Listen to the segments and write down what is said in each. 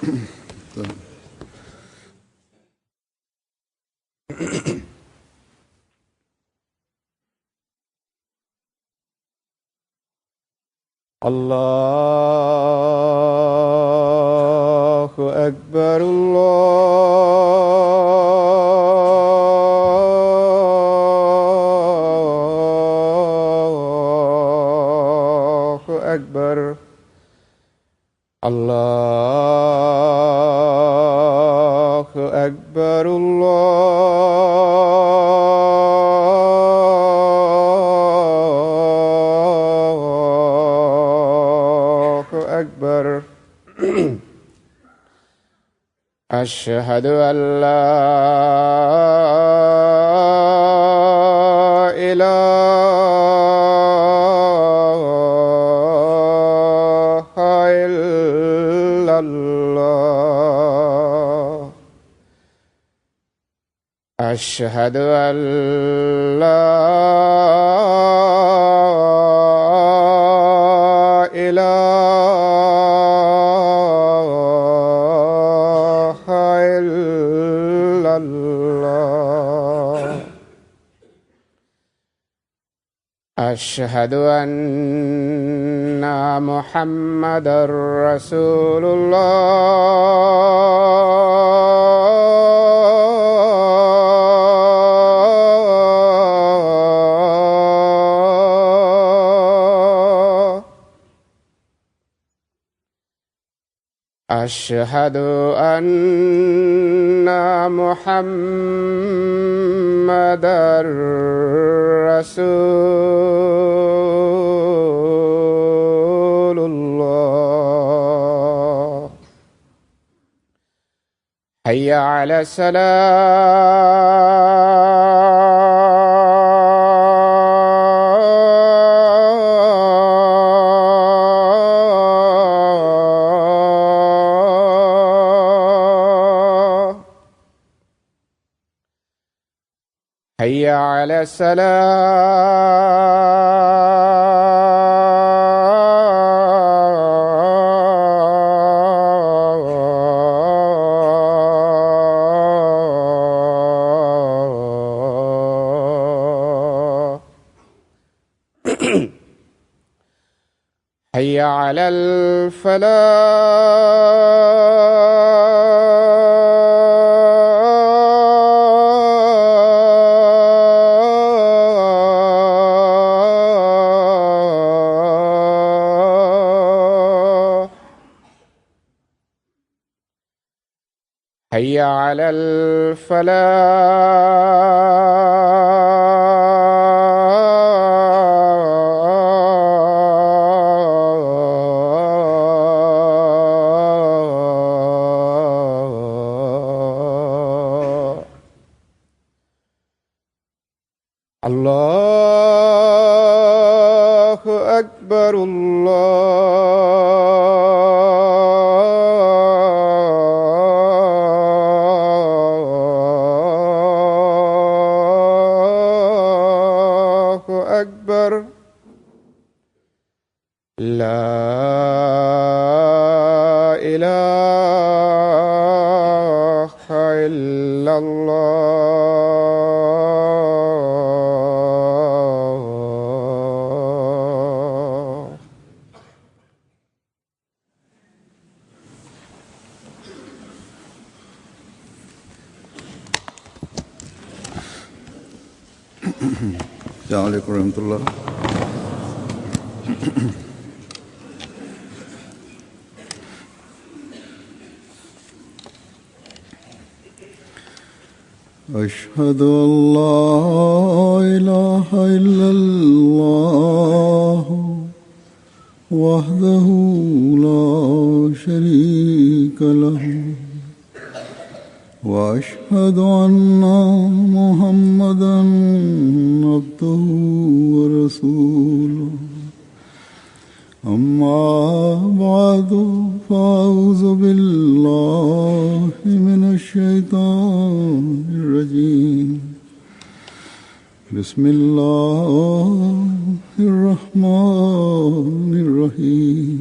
الله أكبر الله أكبر الله أكبر الله أكبر. أشهد أن لا إله إلا الله. أشهد أن لا إله إلا الله. أشهد أن محمدًا رسول الله. أشهد أن محمدًا رسول الله. حي على الصلاة. حي على الصلاة. حي على الفلاح. حي على الفلاح. الله أكبر الله أكبر. لا إله إلا الله. السلام عليكم ورحمة الله. أشهد أن لا إله إلا الله وحده لا شريك له وأشهد أن محمدًا عبده ورسوله. أما بعد فأعوذ بالله من الشيطان الرجيم. بسم الله الرحمن الرحيم.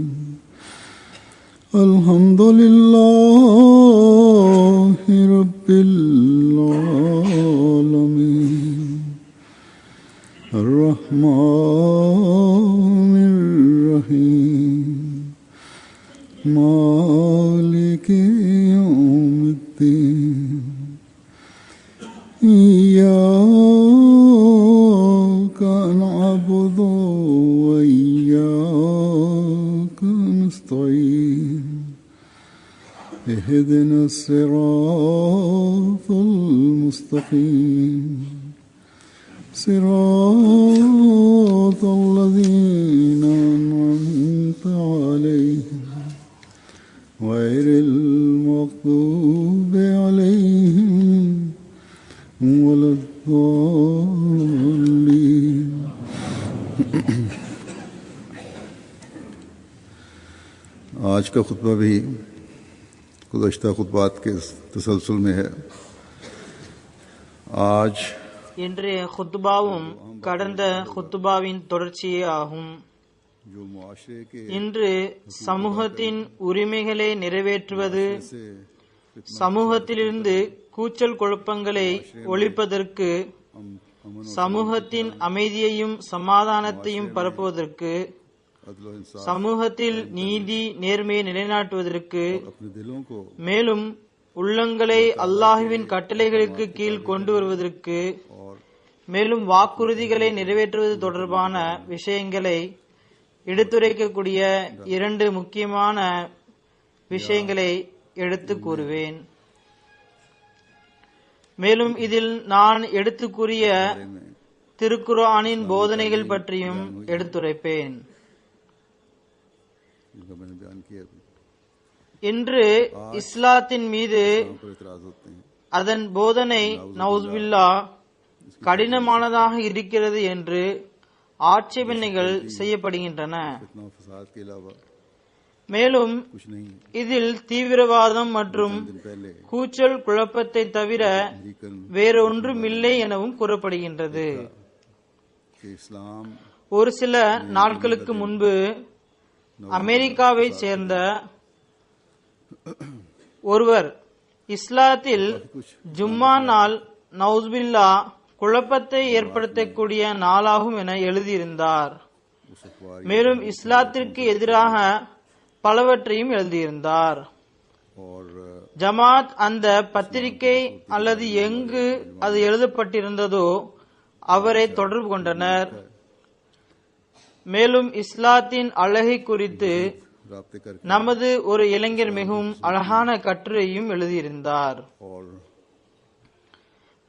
الحمد لله رب العالمين الرحمن الرحيم مالك يوم الدين إياك نعبد وإياك نستعين اهدنا الصراط المستقيم صراط الذين أنعمت عليهم غير المغضوب عليهم ولا الضالين आज का खुतबा भी गुज़श्ता खुतबात के तसलसल में है। आज இன்றைய குத்துபாவும் கடந்த குத்துபாவின் தொடர்ச்சியே ஆகும். जो मुआशरे के இன்று சமூகத்தின் உரிமைகளை நிறைவேற்றுவது, சமூகத்திலிருந்து கூச்சல் குழப்பங்களை ஒழிப்பதற்கு, சமூகத்தின் அமைதியையும் சமாதானத்தையும் பரப்புவதற்கு, अदल और इंसाफ சமூகத்தில் நீதி நேர்மையை நிலைநாட்டுவதற்கு, अपने दिलों को மேலும் உள்ளங்களை அல்லாஹுவின் கட்டளைகளுக்கு கீழ் கொண்டு வருவதற்கு, और மேலும் வாக்குறுதிகளை நிறைவேற்றுவது தொடர்பான விஷயங்களை எடுத்துரைக்கக்கூடிய இரண்டு முக்கியமான விஷயங்களை எடுத்து கூறுவேன். மேலும் இதில் நான் எடுத்து கூறிய திருக்குர்ஆனின் போதனைகள் பற்றியும் எடுத்துரைப்பேன். जिनका मैंने बयान किया अभी இன்று இஸ்லாத்தின் மீது पर इतराज होते हैं। அதன் போதனை நவுஸ்பில்லா கடினமானதாக இருக்கிறது என்று ஆட்சேபனைகள் செய்யப்படுகின்றன. इतना फसाद के अलावा மேலும் कुछ नहीं। இதில் தீவிரவாதம் மற்றும் दिन पहले கூச்சல் குழப்பத்தை தவிர अमेरिकन வேறொன்றுமில்லை எனவும் கூறப்படுகின்றது. के इस्लाम ஒரு சில நாட்களுக்கு முன்பு அமெரிக்காவை சேர்ந்த ஒருவர் இஸ்லாத்தில் ஜும்மா நாள் நவுஸ்பில்லா குழப்பத்தை ஏற்படுத்தக்கூடிய நாளாகும் என எழுதியிருந்தார். उस अखबार மேலும் இஸ்லாத்திற்கு எதிராக பலவற்றையும் எழுதியிருந்தார். और ஜமாத் அந்த பத்திரிகை அல்லது எங்கு அது எழுதப்பட்டிருந்ததோ அவரை தொடர்பு கொண்டனர். மேலும் இஸ்லாத்தின் அழகை குறித்து राब्ते करके நமது ஒரு இளைஞர் மிகவும் அழகான கட்டுரையும் எழுதியிருந்தார். और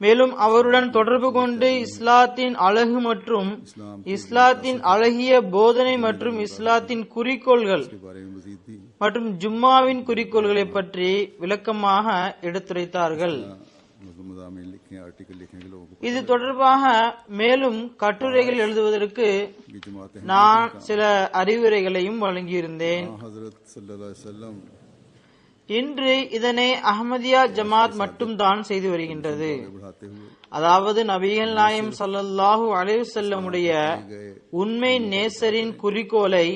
மேலும் அவருடன் தொடர்பு கொண்டு இஸ்லாத்தின் அழகு மற்றும் இஸ்லாத்தின் அழகிய போதனை மற்றும் இஸ்லாத்தின் குறிக்கோள்கள் के बारे में मजीद भी மற்றும் ஜும்மாவின் குறிக்கோள்களை பற்றி விளக்கமாக எடுத்துரைத்தார்கள். मज़ामीन लिखे, आर्टिकल लिखने के लोगों को இது தொடர்பாக மேலும் கட்டுரைகள் எழுதுவதற்கு ये जमात है। நான் சில அறிவுரைகளையும் வழங்கியிருந்தேன். हजरत सल्लल्लाहु अलैहि वसल्लम இன்று இதனை அஹ்மதியா ஜமாத் மட்டும்தான் செய்து வருகின்றது. बढ़ाते हुए அதாவது நபிகள் நாயம் ஸல்லல்லாஹு அலைஹி வஸல்லமுடைய உண்மை நேசரின் குறிக்கோளை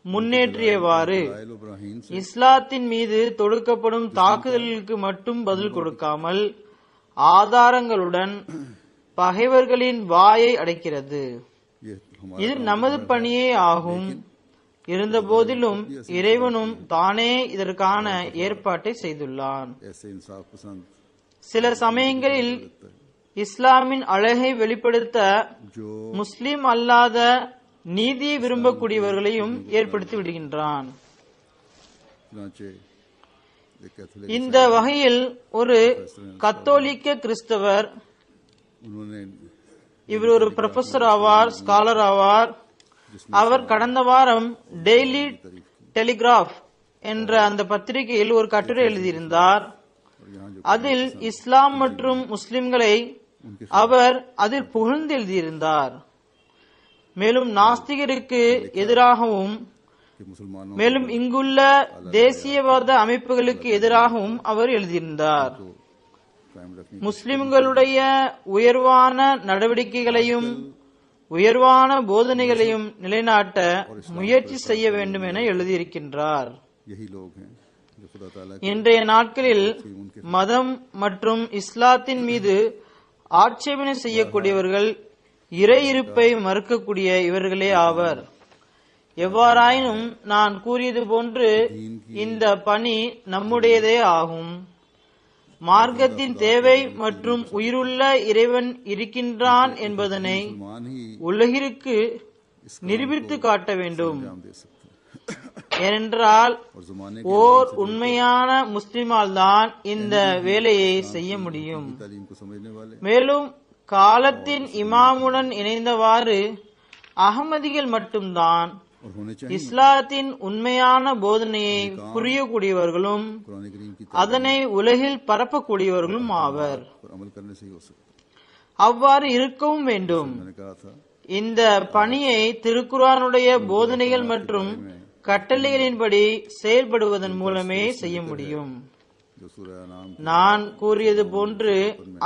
முன்னேற்றியவாறு आयल इब्राहिम से இஸ்லாத்தின் மீது தொடுக்கப்படும் தாக்குதல்களுக்கு மட்டும் பதில் கொடுக்காமல் ஆதாரங்களுடன் பகைவர்களின் வாயை அடைக்கிறது. ये हमारा இது நமது பணியே ஆகும். இருந்த போதிலும் இறைவனும் தானே இதற்கான ஏற்பாட்டை செய்துள்ளான். ऐसे इंसाफ पसंद சில சமயங்களில் இஸ்லாமின் அழகை வெளிப்படுத்த जो முஸ்லிம் அல்லாத நீதியை விரும்பக்கூடியவர்களையும் ஏற்படுத்தி விடுகின்றான். चुनाचे एक कैथोलिक இந்த வகையில் ஒரு கத்தோலிக்க கிறிஸ்தவர், उन्होंने இவர் ஒரு ப்ரொஃபசர் ஆவார், ஸ்காலர் ஆவார். அவர் கடந்த வாரம் டெய்லி டெலிகிராஃப் என்ற அந்த பத்திரிகையில் ஒரு கட்டுரை எழுதியிருந்தார். और यहाँ जो அதில் இஸ்லாம் மற்றும் முஸ்லிம்களை அவர் அதில் புகழ்ந்து எழுதியிருந்தார். மேலும் நாஸ்திகருக்கு எதிராகவும் कि मुसलमानों மேலும் இங்குள்ள தேசியவாத அமைப்புகளுக்கு எதிராகவும் அவர் எழுதியிருந்தார். को कायम रखने முஸ்லிம்களுடைய உயர்வான நடவடிக்கைகளையும் உயர்வான போதனைகளையும் நிலைநாட்ட முயற்சி செய்ய வேண்டும் என எழுதியிருக்கின்றார். यही लोग हैं जो खुदा ताला के இன்றைய நாட்களில் மதம் மற்றும் இஸ்லாத்தின் மீது ஆட்சேபனை செய்யக்கூடியவர்கள் இறை இருப்பை மறுக்கக்கூடிய இவர்களே ஆவர். எவ்வாறாயினும் நான் கூறியது போன்று இந்த பணி நம்முடையதே ஆகும். மார்க்கத்தின் தேவை மற்றும் உயிருள்ள இறைவன் இருக்கின்றான் என்பதனை मान ही உலகிற்கு நிரூபித்து காட்ட வேண்டும். अंजाम दे सकते हैं ஏனென்றால் और जमाने ஓர் உண்மையான முஸ்லிமால் தான் இந்த வேலையை செய்ய முடியும். की तालीम को समझने वाले மேலும் காலத்தின் இமாமுடன் இணைந்தவாறு அகமதிகள் மட்டும்தான் और होने चाहिए இஸ்லாத்தின் உண்மையான போதனையை புரியக்கூடியவர்களும் कुरान करीम की அதனை உலகில் பரப்பக்கூடியவர்களும் ஆவர். पर अमल करने से ही हो सकता அவ்வாறு இருக்கவும் வேண்டும். मैंने कहा था இந்த பணியை திருக்குர்ஆனுடைய போதனைகள் மற்றும் கட்டளைகளின்படி செயல்படுவதன் மூலமே செய்ய முடியும். जो सूरह नाम நான் கூறியது போன்று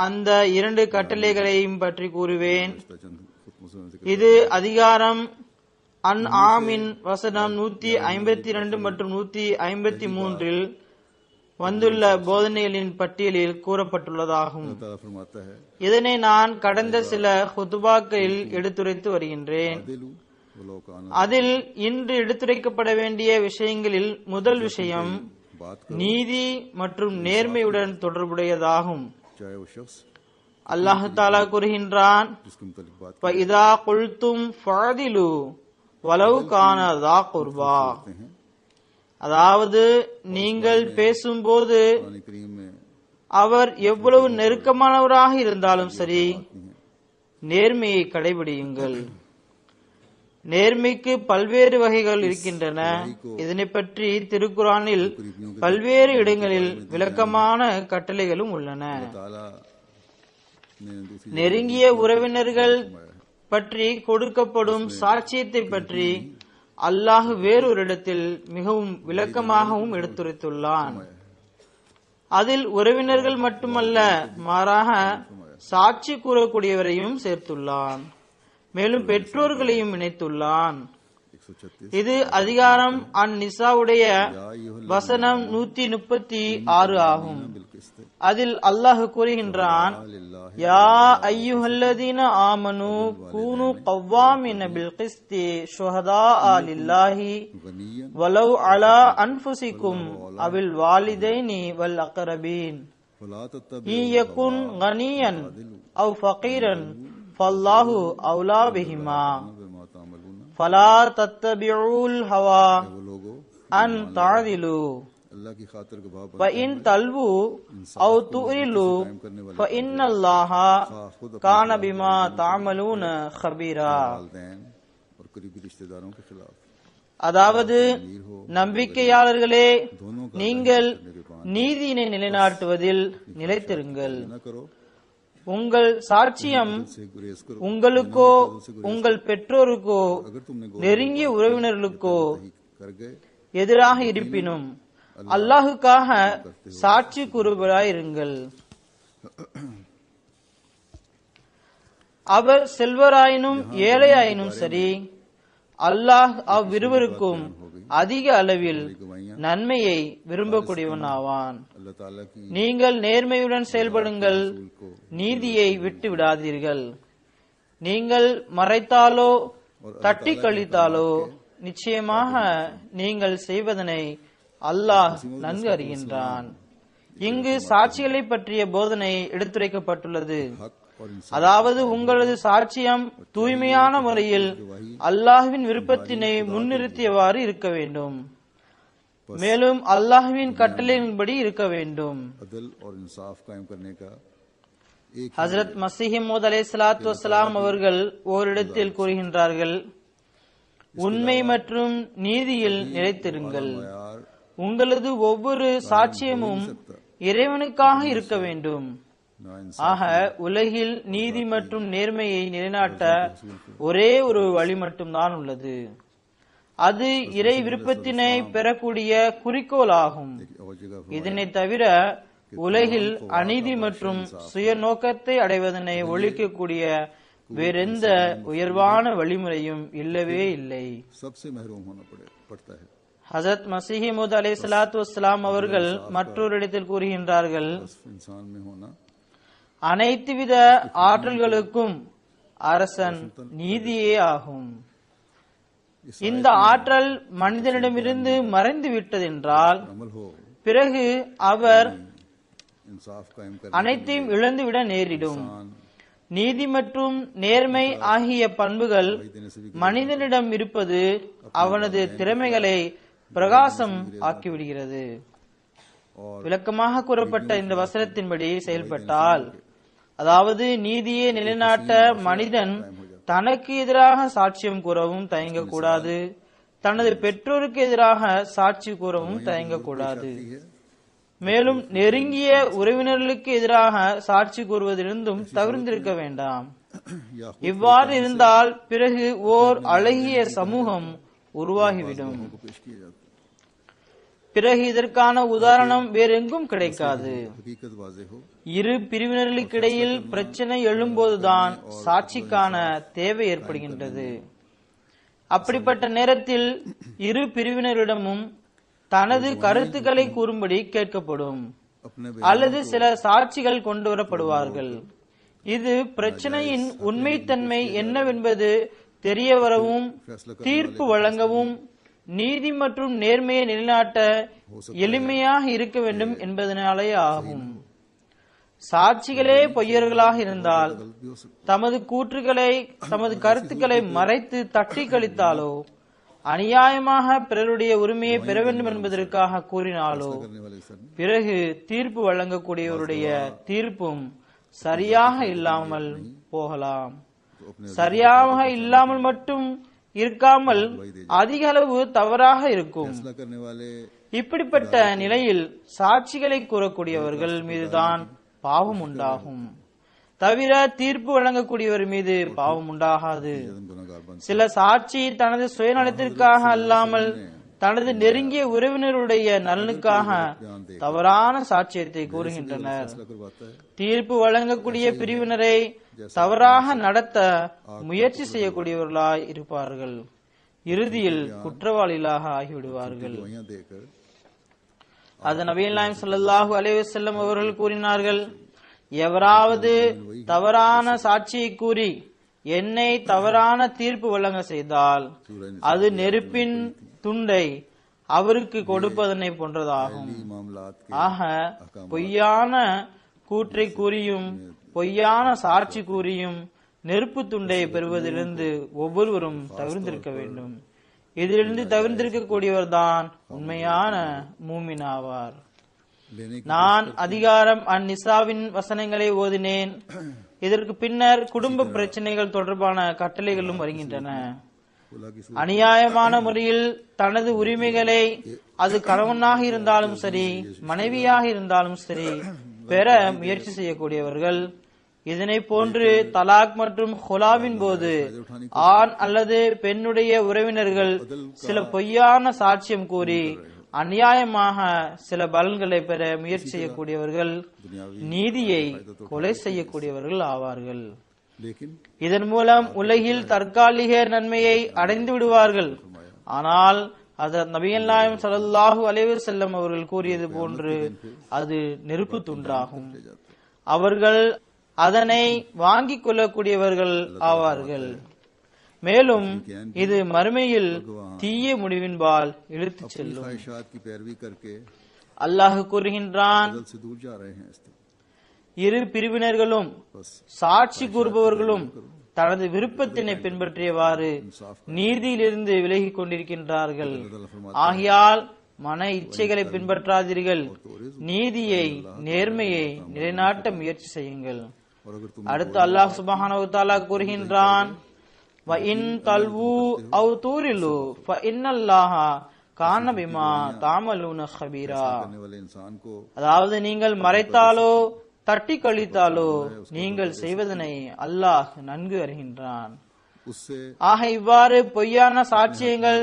அந்த 2 கட்டளைகளையும் பற்றி கூறுவேன். चंद खुद मुस्लिम जिक्र இது அதிகாரம் அன் ஆமின் வசனம் 152 மற்றும் 153 வந்துள்ள போதனைகளின் பட்டியலில் கூறப்பட்டுள்ளதாகும். ताला फरमाता है இதனை நான் கடந்த சில ஹுதுபாக்களில் எடுத்துரைத்து வருகின்றேன். दिलू वो लोग कान அதில் இன்று எடுத்துரைக்கப்பட வேண்டிய விஷயங்களில் முதல் விஷயம் बात நீதி மற்றும் நேர்மையுடன் தொடர்புடையதாகும். चाहे वो शख्स அல்லாஹ் தஆலா கூறுகின்றான், जिसके मुतालिक बात فَإِذَا قُلْتُمْ فَعْدِلُوا وَلَوْ كَانَ ذَا قُرْبَى. करते हैं அதாவது நீங்கள் பேசும்போது कुरान करीम में அவர் எவ்வளவு நெருக்கமானவராக இருந்தாலும் சரி நேர்மையை கடைபிடியுங்கள். நேர்மைக்கு பல்வேறு வகைகள் இருக்கின்றன. இதனை பற்றி திருக்குர்ஆனில் பல்வேறு இடங்களில் விளக்கமான கட்டளைகளும் உள்ளன. ताला ने दूसरी நெருங்கிய உறவினர்கள் பற்றி கொடுக்கப்படும் சாட்சியத்தை பற்றி அல்லாஹ் வேறொரு இடத்தில் மிகவும் விளக்கமாகவும் எடுத்துரைத்துள்ளான். அதில் உறவினர்கள் மட்டுமல்ல, மாறாக சாட்சி கூறக்கூடியவரையும் சேர்த்துள்ளான். மேலும் பெற்றோர்களையும் இணைத்துள்ளான். 136 இது அதிகாரம் அன் நிசாவுடைய வசனம் 136 ஆகும். बिलकिस्त அதில் அல்லாஹ் கூறுகின்றான், लिल्लाह யா அய்யுஹல்லதீன ஆமனு கூனு கவ்வாமின பில் கிஸ்தி ஷுஹதாஅ லில்லாஹி गनियन வலவ் அலா அன்ஃபுசிக்கும் அவில் வாலிதைனி வல் அக்ரபீன் फला இன் யகுன் கனியன் அவ் ஃபகீரன் ஃபல்லாஹு அவுலா பிஹிமா बिमा तामलून ஃபலா தத்தபிஉல் ஹவா वो लोगो அன் தஅதிலு अल्लाह की खातिर के भाव فإن تلووا أو تؤرلوا فإن الله كان بما تعملون خبيرا. वालिदैन और करीबी रिश्तेदारों के खिलाफ அதாவது நம்பிக்கையாளர்களே, நீங்கள் நீதியினை நிலைநாட்டுவதில் நிலைத்திருங்கள். न करो உங்கள் சாட்சியம் से गुरेज करो உங்களுக்கோ உங்கள் பெற்றோருக்கோ अगर तुमने நெருங்கிய உறவினர்களுக்கோ कर गए எதிராக இருப்பினும் அல்லாஹுக்காக சாட்சி கூறுவராயிருங்கள். அவர் செல்வராயினும் ஏழையாயினும் சரி, அல்லாஹ் அவ்விருவருக்கும் அதிக அளவில் நன்மையை விரும்பக்கூடியவன் ஆவான். अल्लाह ताला की நீங்கள் நேர்மையுடன் செயல்படுங்கள், நீதியை விட்டு விடாதீர்கள். நீங்கள் மறைத்தாலோ தட்டி கழித்தாலோ நிச்சயமாக நீங்கள் செய்வதனை அல்லாஹ் நன்கு அறிகின்றான். இங்கு சாட்சிகளை பற்றிய போதனை எடுத்துரைக்கப்பட்டுள்ளது. हक और इंसाफ அதாவது உங்களது சாட்சியம் தூய்மையான முறையில் அல்லாஹ்வின் விருப்பத்தினை முன்னிறுத்தியவாறு இருக்க வேண்டும். மேலும் அல்லாஹ்வின் கட்டளையின்படி இருக்க வேண்டும். अदल और इंसाफ कायम करने का एक ஹஜ்ரத் மஸீஹ் மவ்ஊத் அலைஹிஸ்ஸலாத்து வஸ்ஸலாம் அவர்கள் ஓரிடத்தில் கூறுகின்றார்கள், உண்மை மற்றும் நீதியில் நிலைத்திருங்கள். यार உங்களது ஒவ்வொரு சாட்சியமும் இறைவனுக்காக இருக்க வேண்டும். ना ஆக உலகில் நீதி மற்றும் நேர்மையை நிலைநாட்ட ஒரே ஒரு வழி மட்டும்தான் உள்ளது. அது இறை விருப்பத்தினை பெறக்கூடிய குறிக்கோள் ஆகும். और जगह இதனை தவிர உலகில் அநீதி மற்றும் சுயநோக்கத்தை அடைவதனை ஒழிக்கக்கூடிய வேறெந்த உயர்வான வழிமுறையும் இல்லவே இல்லை. सबसे महरूम होना पड़ता है. ஹசரத் மசீஹ் மவ்ஊத் அலைஹிஸ்ஸலாத்து வஸ்ஸலாம் அவர்கள் மற்றொரு இடத்தில் கூறுகின்றார்கள், इंसान में होना அனைத்து வித ஆற்றல்களுக்கும் அரசன் நீதியே ஆகும். இந்த ஆற்றல் மனிதனிடமிருந்து மறைந்து விட்டதென்றால் अमल हो, பிறகு அவர் इंसाफ कायम कर அனைத்தையும் இழந்துவிட நேரிடும். நீதி மற்றும் நேர்மை ஆகிய பண்புகள் மனிதனிடம் இருப்பது அவனது திறமைகளை பிரகாசம் ஆக்கிவிடுகிறது. விளக்கமாக கூறப்பட்ட இந்த வசனத்தின்படி செயல்பட்டால், அதாவது நீதியை நிலைநாட்ட மனிதன் தனக்கு எதிராக சாட்சியம் கூறவும் தயங்கக்கூடாது, தனது பெற்றோருக்கு எதிராக சாட்சி கூறவும் தயங்கக்கூடாது, மேலும் நெருங்கிய உறவினர்களுக்கு எதிராக சாட்சி கூறுவதிலிருந்தும் தவிர்த்திருக்க வேண்டாம். இவ்வாறு இருந்தால் பிறகு ஓர் அழகிய சமூகம் உருவாகிவிடும். पेश किए जाते பிறகு இதற்கான உதாரணம் வேறெங்கும் கிடைக்காது. हकीकत वाज़ेह हो, இரு பிரிவினர்களுக்கிடையில் பிரச்சனை எழும்போதுதான் சாட்சிக்கான தேவை ஏற்படுகின்றது. அப்படிப்பட்ட நேரத்தில் இரு பிரிவினரிடமும் தனது கருத்துக்களை கூறும்படி கேட்கப்படும், अपने அல்லது சில சாட்சிகள் கொண்டு வரப்படுவார்கள். இது பிரச்சனையின் உண்மைத்தன்மை என்னவென்பது தெரிய வரவும், தீர்ப்பு வழங்கவும், நீதி மற்றும் நேர்மையை நிலைநாட்ட எளிமையாக இருக்க வேண்டும் என்பதனாலே ஆகும். சாட்சிகளே பொய்யர்களாக இருந்தால் தமது கூற்றுகளை, தமது கருத்துக்களை மறைத்து தட்டி கழித்தாலோ, அநியாயமாக பிறருடைய உரிமையை பெற வேண்டும் என்பதற்காக கூறினாலோ, பிறகு தீர்ப்பு வழங்கக்கூடியவருடைய தீர்ப்பும் சரியாக இல்லாமல் போகலாம். சரியாக இல்லாமல் மட்டும் இருக்காமல் அதிக அளவு தவறாக இருக்கும். फैसला करने वाले இப்படிப்பட்ட நிலையில் சாட்சிகளை கூறக்கூடியவர்கள் மீதுதான் பாவம் உண்டாகும், தவிர தீர்ப்பு வழங்கக்கூடியவர் மீது பாவம் உண்டாகாது. गुनहगार बन சில சாட்சி தனது சுயநலத்திற்காக அல்லாமல் தனது நெருங்கிய உறவினருடைய நலனுக்காக தவறான சாட்சியத்தை கூறுகின்றனர். फैसला करवाता है, தீர்ப்பு வழங்கக்கூடிய பிரிவினரை தவறாக நடத்த முயற்சி செய்யக்கூடியவர்களாய் இருப்பார்கள். இறுதியில் குற்றவாளிகளாக ஆகிவிடுவார்கள். गवाहियां देकर அது நபிகள் நாயகம் ஸல்லல்லாஹு அலைஹி வஸல்லம் அவர்கள் கூறினார்கள், எவராவது தவறான சாட்சியை கூறி என்னை தவறான தீர்ப்பு வழங்க செய்தால் அது நெருப்பின் துண்டை அவருக்கு கொடுப்பதனை போன்றதாகும். मामलात के ஆக பொய்யான கூற்றை கூறியும் பொய்யான சாட்சி கூறியும் நெருப்பு துண்டை பெறுவதிலிருந்து ஒவ்வொருவரும் தவிர்த்திருக்க வேண்டும். இதிலிருந்து தவிர்த்திருக்கக்கூடியவர் தான் உண்மையான மூமின் ஆவார். लेने की நான் அதிகாரம் அந்நிசாவின் வசனங்களை ஓதினேன். இதற்கு பின்னர் குடும்ப பிரச்சனைகள் தொடர்பான கட்டளைகளும் வருகின்றன. खुला की அநியாயமான முறையில் தனது உரிமைகளை, அது கணவனாக இருந்தாலும் சரி மனைவியாக இருந்தாலும் சரி, பெற முயற்சி செய்யக்கூடியவர்கள், இதனை போன்று தலாக் மற்றும் ஹுலாவின் போது ஆண் அல்லது பெண்ணுடைய உறவினர்கள் சில பொய்யான சாட்சியம் கூறி அநியாயமாக சில பலன்களை பெற முயற்சி செய்யக்கூடியவர்கள் நீதியை கொலை செய்யக்கூடியவர்கள் ஆவார்கள். लेकिन இதன் மூலம் உலகில் தற்காலிக நன்மையை அடைந்து விடுவார்கள். ஆனால் ஹஜ்ரத் நபிகள் நாயகம் ஸல்லல்லாஹு அலைஹி வஸல்லம் அவர்கள் கூறியது போன்று அது நெருப்பு துண்டாகும். அவர்கள் அதனை வாங்கிக் கொள்ளக்கூடியவர்கள் ஆவார்கள். மேலும் இது மறுமையில் தீய முடிவின்பால் இழுத்துச் செல்லும். ख्वाहिशात की पैरवी करके அல்லாஹ் கூறுகின்றான், अदल से दूर जा रहे हैं इस तरह। இரு பிரிவினர்களும் சாட்சி கூறுபவர்களும் தனது விருப்பத்தினை பின்பற்றியவாறு நீதியிலிருந்து விலகிக் கொண்டிருக்கின்றார்கள். ஆகையால் மன இச்சைகளை பின்பற்றாதீர்கள், நீதியை நேர்மையை நிலைநாட்ட முயற்சி செய்யுங்கள். और अगर तुम அடுத்து அல்லாஹ் சுப்ஹானஹு வ தஆலா கூறுகின்றான், வ இன் தல்வு அவ் தூரிலு ஃப இன்னல்லாஹ கான பிமா தஅமலூன खबीरा. करने वाले इंसान को அதாவது நீங்கள் மறைத்தாலோ தட்டி கழித்தாலோ நீங்கள் செய்வதனை அல்லாஹ் நன்கு அறிகின்றான். उससे ஆக இவ்வாறு பொய்யான சாட்சியங்கள்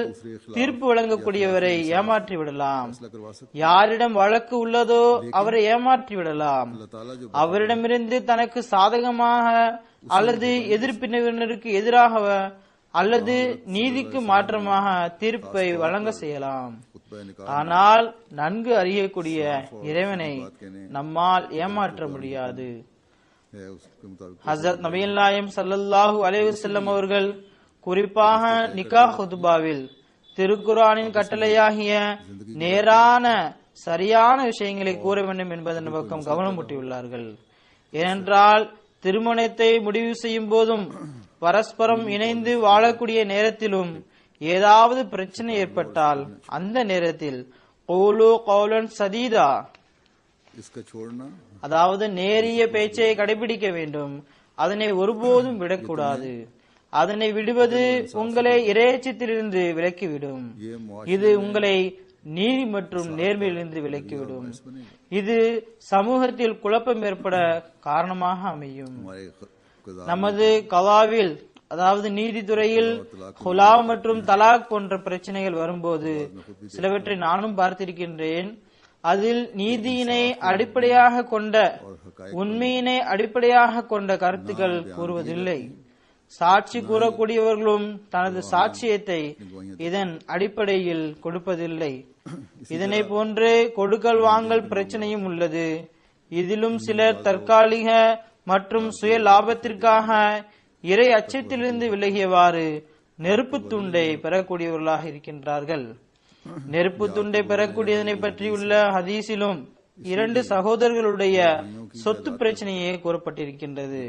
தீர்ப்பு வழங்கக்கூடியவரை ஏமாற்றி விடலாம். फैसला करवा सकते யாரிடம் வழக்கு உள்ளதோ அவரை ஏமாற்றி விடலாம். अल्लाह ताला जो அவரிடமிருந்து தனக்கு சாதகமாக அல்லது எதிர்ப்பினருக்கு எதிராக அல்லது நீதிக்கு மாற்றமாக தீர்ப்பை வழங்க செய்யலாம். खुतबा निकाह ஆனால் நன்கு அறியக்கூடிய இறைவனை நம்மால் ஏமாற்ற முடியாது. है उसके मुताबिक ஹஜ்ரத் நபிகள் நாயகம் ஸல்லல்லாஹு அலைஹி வஸல்லம் அவர்கள் குறிப்பாக நிக்காஹ் ஹுத்பாவில் திருக்குர்ஆனின் கட்டளையாகிய நேரான சரியான விஷயங்களை கூற வேண்டும் என்பதன் பக்கம் கவனம் ஊட்டியுள்ளார்கள். ஏனென்றால் திருமணத்தை முடிவு செய்யும் போதும் பரஸ்பரம் இணைந்து வாழக்கூடிய நேரத்திலும் ஏதாவது பிரச்சனை ஏற்பட்டால் அந்த நேரத்தில் கௌலு கௌலன் சதீதா, इसका छोड़ना அதாவது நேரிய பேச்சை கடைபிடிக்க வேண்டும். அதனை ஒருபோதும் விடக்கூடாது. அதனை விடுவது உங்களை இறையச்சத்திலிருந்து விலக்கிவிடும். ये मुआशरे இது உங்களை நீதி மற்றும் நேர்மையிலிருந்து விலக்கிவிடும். இது சமூகத்தில் குழப்பம் ஏற்பட காரணமாக அமையும். हमारे कदा நமது கலாவில், அதாவது நீதித்துறையில் ஹுலா மற்றும் தலாக் போன்ற பிரச்சனைகள் வரும்போது சிலவற்றை நானும் பார்த்திருக்கின்றேன். அதில் நீதியினை அடிப்படையாக கொண்ட, உண்மையினை அடிப்படையாக கொண்ட கருத்துக்கள் கூறுவதில்லை. சாட்சி கூறக்கூடியவர்களும் தனது சாட்சியத்தை இதன் அடிப்படையில் கொடுப்பதில்லை. இதனை போன்று கொடுக்கல் வாங்கல் பிரச்சனையும் உள்ளது. இதிலும் சிலர் தற்காலிக மற்றும் சுய லாபத்திற்காக இறை அச்சத்திலிருந்து விலகியவாறு நெருப்பு துண்டை பெறக்கூடியவர்களாக இருக்கின்றார்கள். நெருப்பு துண்டை பெறக்கூடியதனை பற்றியுள்ள ஹதீஸிலும் 2 சகோதரர்களுடைய சொத்து பிரச்சனையே கூறப்பட்டிருக்கின்றது.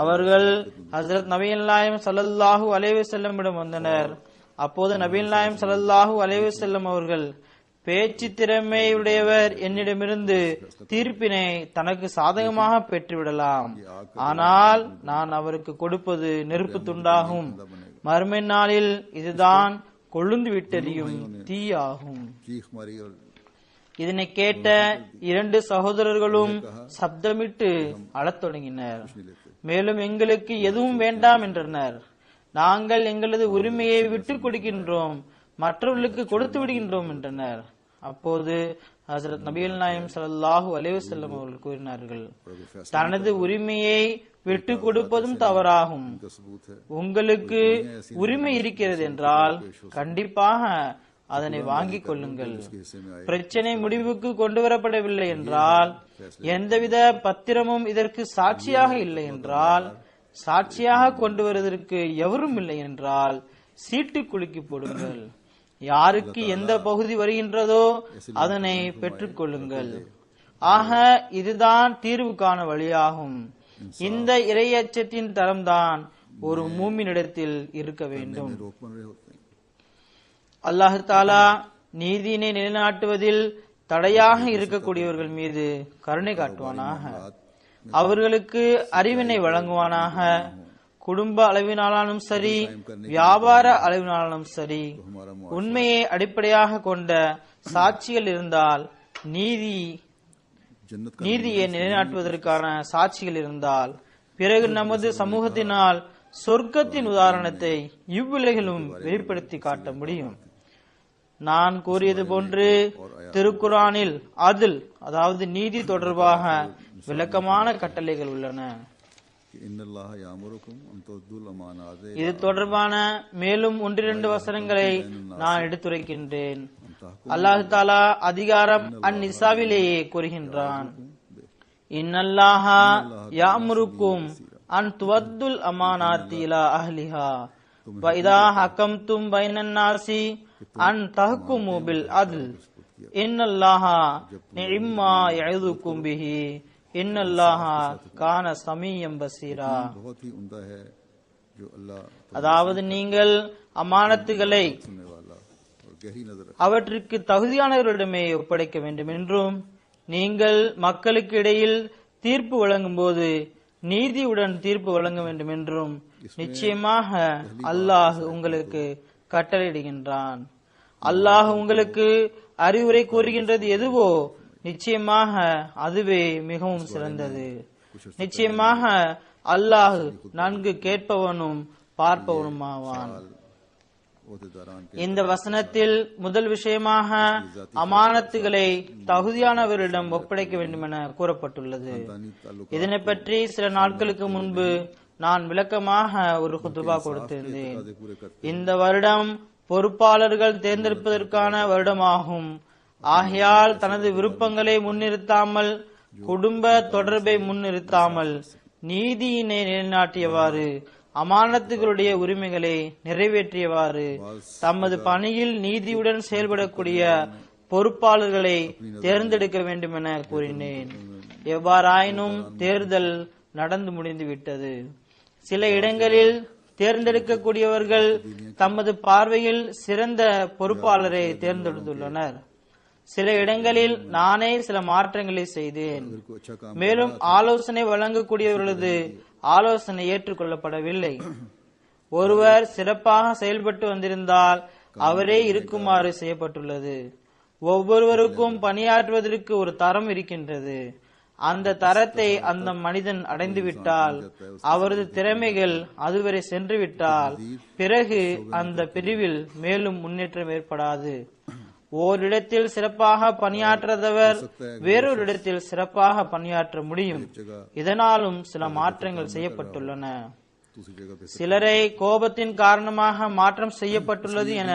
அவர்கள் ஹஜ்ரத் நபிகள் நாயகம் ஸல்லல்லாஹு அலைஹி வஸல்லமிடம் வந்தனர். அப்போது நபிகள் நாயகம் ஸல்லல்லாஹு அலைஹி வஸல்லம் அவர்கள், பேச்சு திறமையுடையவர் என்னிடமிருந்து தீர்ப்பினை தனக்கு சாதகமாக பெற்றுவிடலாம், ஆனால் நான் அவருக்கு கொடுப்பது நெருப்பு துண்டாகும். மறுமை நாளில் இதுதான் கொழுந்து விட்டெறியும் தீயாகும். चीख मारी और இதனை கேட்ட 2 சகோதரர்களும் சப்தமிட்டு அழத் தொடங்கினர். மேலும் எங்களுக்கு எதுவும் வேண்டாம் என்றனர். நாங்கள் எங்களது உரிமையை விட்டுக் கொடுக்கின்றோம், மற்றவர்களுக்கு கொடுத்து விடுகின்றோம் என்றனர். அப்போது ஹஜ்ரத் நபிகள் நாயகம் ஸல்லல்லாஹு அலைஹி வஸல்லம் அவர்கள் கூறினார்கள், தனது உரிமையை விட்டு கொடுப்பதும் தவறாகும். का सबूत है உங்களுக்கு உரிமை இருக்கிறது என்றால் கண்டிப்பாக அதனை வாங்கிக் கொள்ளுங்கள். பிரச்சனை முடிவுக்கு கொண்டு வரப்படவில்லை என்றால், எந்தவித பத்திரமும் இதற்கு சாட்சியாக இல்லை என்றால், சாட்சியாக கொண்டு வருவதற்கு எவரும் இல்லை என்றால் சீட்டு குலுக்கி போடுங்கள். யாருக்கு எந்த பகுதி வருகின்றதோ அதனை பெற்றுக் கொள்ளுங்கள். ஆக இதுதான் தீர்வுக்கான வழியாகும். இந்த இறையச்சத்தின் தரம்தான் ஒரு மூமினிடத்தில் இருக்க வேண்டும். रोक बन रहे होते हैं அல்லாஹ் தாலா நீதியினை நிலைநாட்டுவதில் தடையாக இருக்கக்கூடியவர்கள் மீது கருணை காட்டுவானாக. அவர்களுக்கு அறிவினை வழங்குவானாக. குடும்ப அளவினாலும் சரி, வியாபார அளவினாலும் சரி, உண்மையை அடிப்படையாக கொண்ட சாட்சிகள் இருந்தால், जन्नत का நீதியை நிலைநாட்டுவதற்கான சாட்சிகள் இருந்தால், பிறகு நமது சமூகத்தினால் சொர்க்கத்தின் உதாரணத்தை இவ்வுலகிலும் வெளிப்படுத்தி காட்ட முடியும். நான் கூறியது போன்று திருக்குர்ஆனில் அதில், அதாவது நீதி தொடர்பாக விளக்கமான கட்டளைகள் உள்ளன. कि इन्नल्लाह यामुरुकुम अन तुद्दुल अमानात இது தொடர்பான மேலும் 1-2 வசனங்களை நான் எடுத்துரைக்கின்றேன். அல்லாஹ் தாலா அதிகாரம் அந்நிசாவிலேயே கூறுகின்றான், இன்னல்லாஹ யாமுருக்கும் அன் துவத்துல் அமானாத்தி இலா அஹ்லிஹா வ இதா ஹக்கம்தும் பைனன் நாசி அன் தஹ்குமு பில் அத்ல் இன்னல்லாஹ நிம்மா யஇதுக்கும் பிஹி இன்னல்லாஹ கான சமீயம் பஸீரா. बहुत ही उम्दा है जो अल्लाह அதாவது நீங்கள் அமானத்துகளை सुनने वाला और गहरी नजर அவற்றுக்கு தகுதியானவர்களிடமே ஒப்படைக்க வேண்டும் என்றும், நீங்கள் மக்களுக்கு இடையில் தீர்ப்பு வழங்கும் போது நீதியுடன் தீர்ப்பு வழங்க வேண்டும் என்றும் நிச்சயமாக அல்லாஹ் உங்களுக்கு கட்டளையிடுகின்றான். அல்லாஹ் உங்களுக்கு அறிவுரை கூறுகின்றது எதுவோ நிச்சயமாக அதுவே மிகவும் சிறந்தது. நிச்சயமாக அல்லாஹ் நன்கு கேட்பவனும் பார்ப்பவனுமாவான். ओहदेदारान के இந்த வசனத்தில் முதல் விஷயமாக அமானத்துகளை தகுதியானவரிடம் ஒப்படைக்க வேண்டும் என கூறப்பட்டுள்ளது. இதனை பற்றி சில நாட்களுக்கு முன்பு நான் விளக்கமாக ஒரு குத்துபா கொடுத்திருந்தேன். இந்த வருடம் பொறுப்பாளர்கள் தேர்ந்தெடுப்பதற்கான வருடமாகும். ஆகையால் தனது விருப்பங்களை முன்னிறுத்தாமல், குடும்ப தொடர்பை முன்னிறுத்தாமல், நீதியினை நிலைநாட்டியவாறு, அமானத்துகளுடைய உரிமைகளை நிறைவேற்றியவாறு, தமது பணியில் நீதியுடன் செயல்படக்கூடிய பொறுப்பாளர்களை தேர்ந்தெடுக்க வேண்டும் என கூறினேன். எவ்வாறாயினும் தேர்தல் நடந்து முடிந்துவிட்டது. சில இடங்களில் தேர்ந்தெடுக்கக்கூடியவர்கள் தமது பார்வையில் சிறந்த பொறுப்பாளரை தேர்ந்தெடுத்துள்ளனர். சில இடங்களில் நானே சில மாற்றங்களை செய்தேன். மேலும் ஆலோசனை வழங்கக்கூடியவர்களது ஆலோசனை ஏற்றுக்கொள்ளப்படவில்லை. ஒருவர் சிறப்பாக செயல்பட்டு வந்திருந்தால் அவரே இருக்குமாறு செய்யப்பட்டுள்ளது. ஒவ்வொருவருக்கும் பணியாற்றுவதற்கு ஒரு தரம் இருக்கின்றது. அந்த தரத்தை அந்த மனிதன் அடைந்துவிட்டால், அவரது திறமைகள் அதுவரை சென்றுவிட்டால், பிறகு அந்த பிரிவில் மேலும் முன்னேற்றம் ஏற்படாது. ஓரிடத்தில் சிறப்பாக பணியாற்றாதவர் வேறொரு இடத்தில் சிறப்பாக பணியாற்ற முடியும். இதனாலும் சில மாற்றங்கள் செய்யப்பட்டுள்ளன. சிலரை கோபத்தின் காரணமாக மாற்றம் செய்யப்பட்டுள்ளது என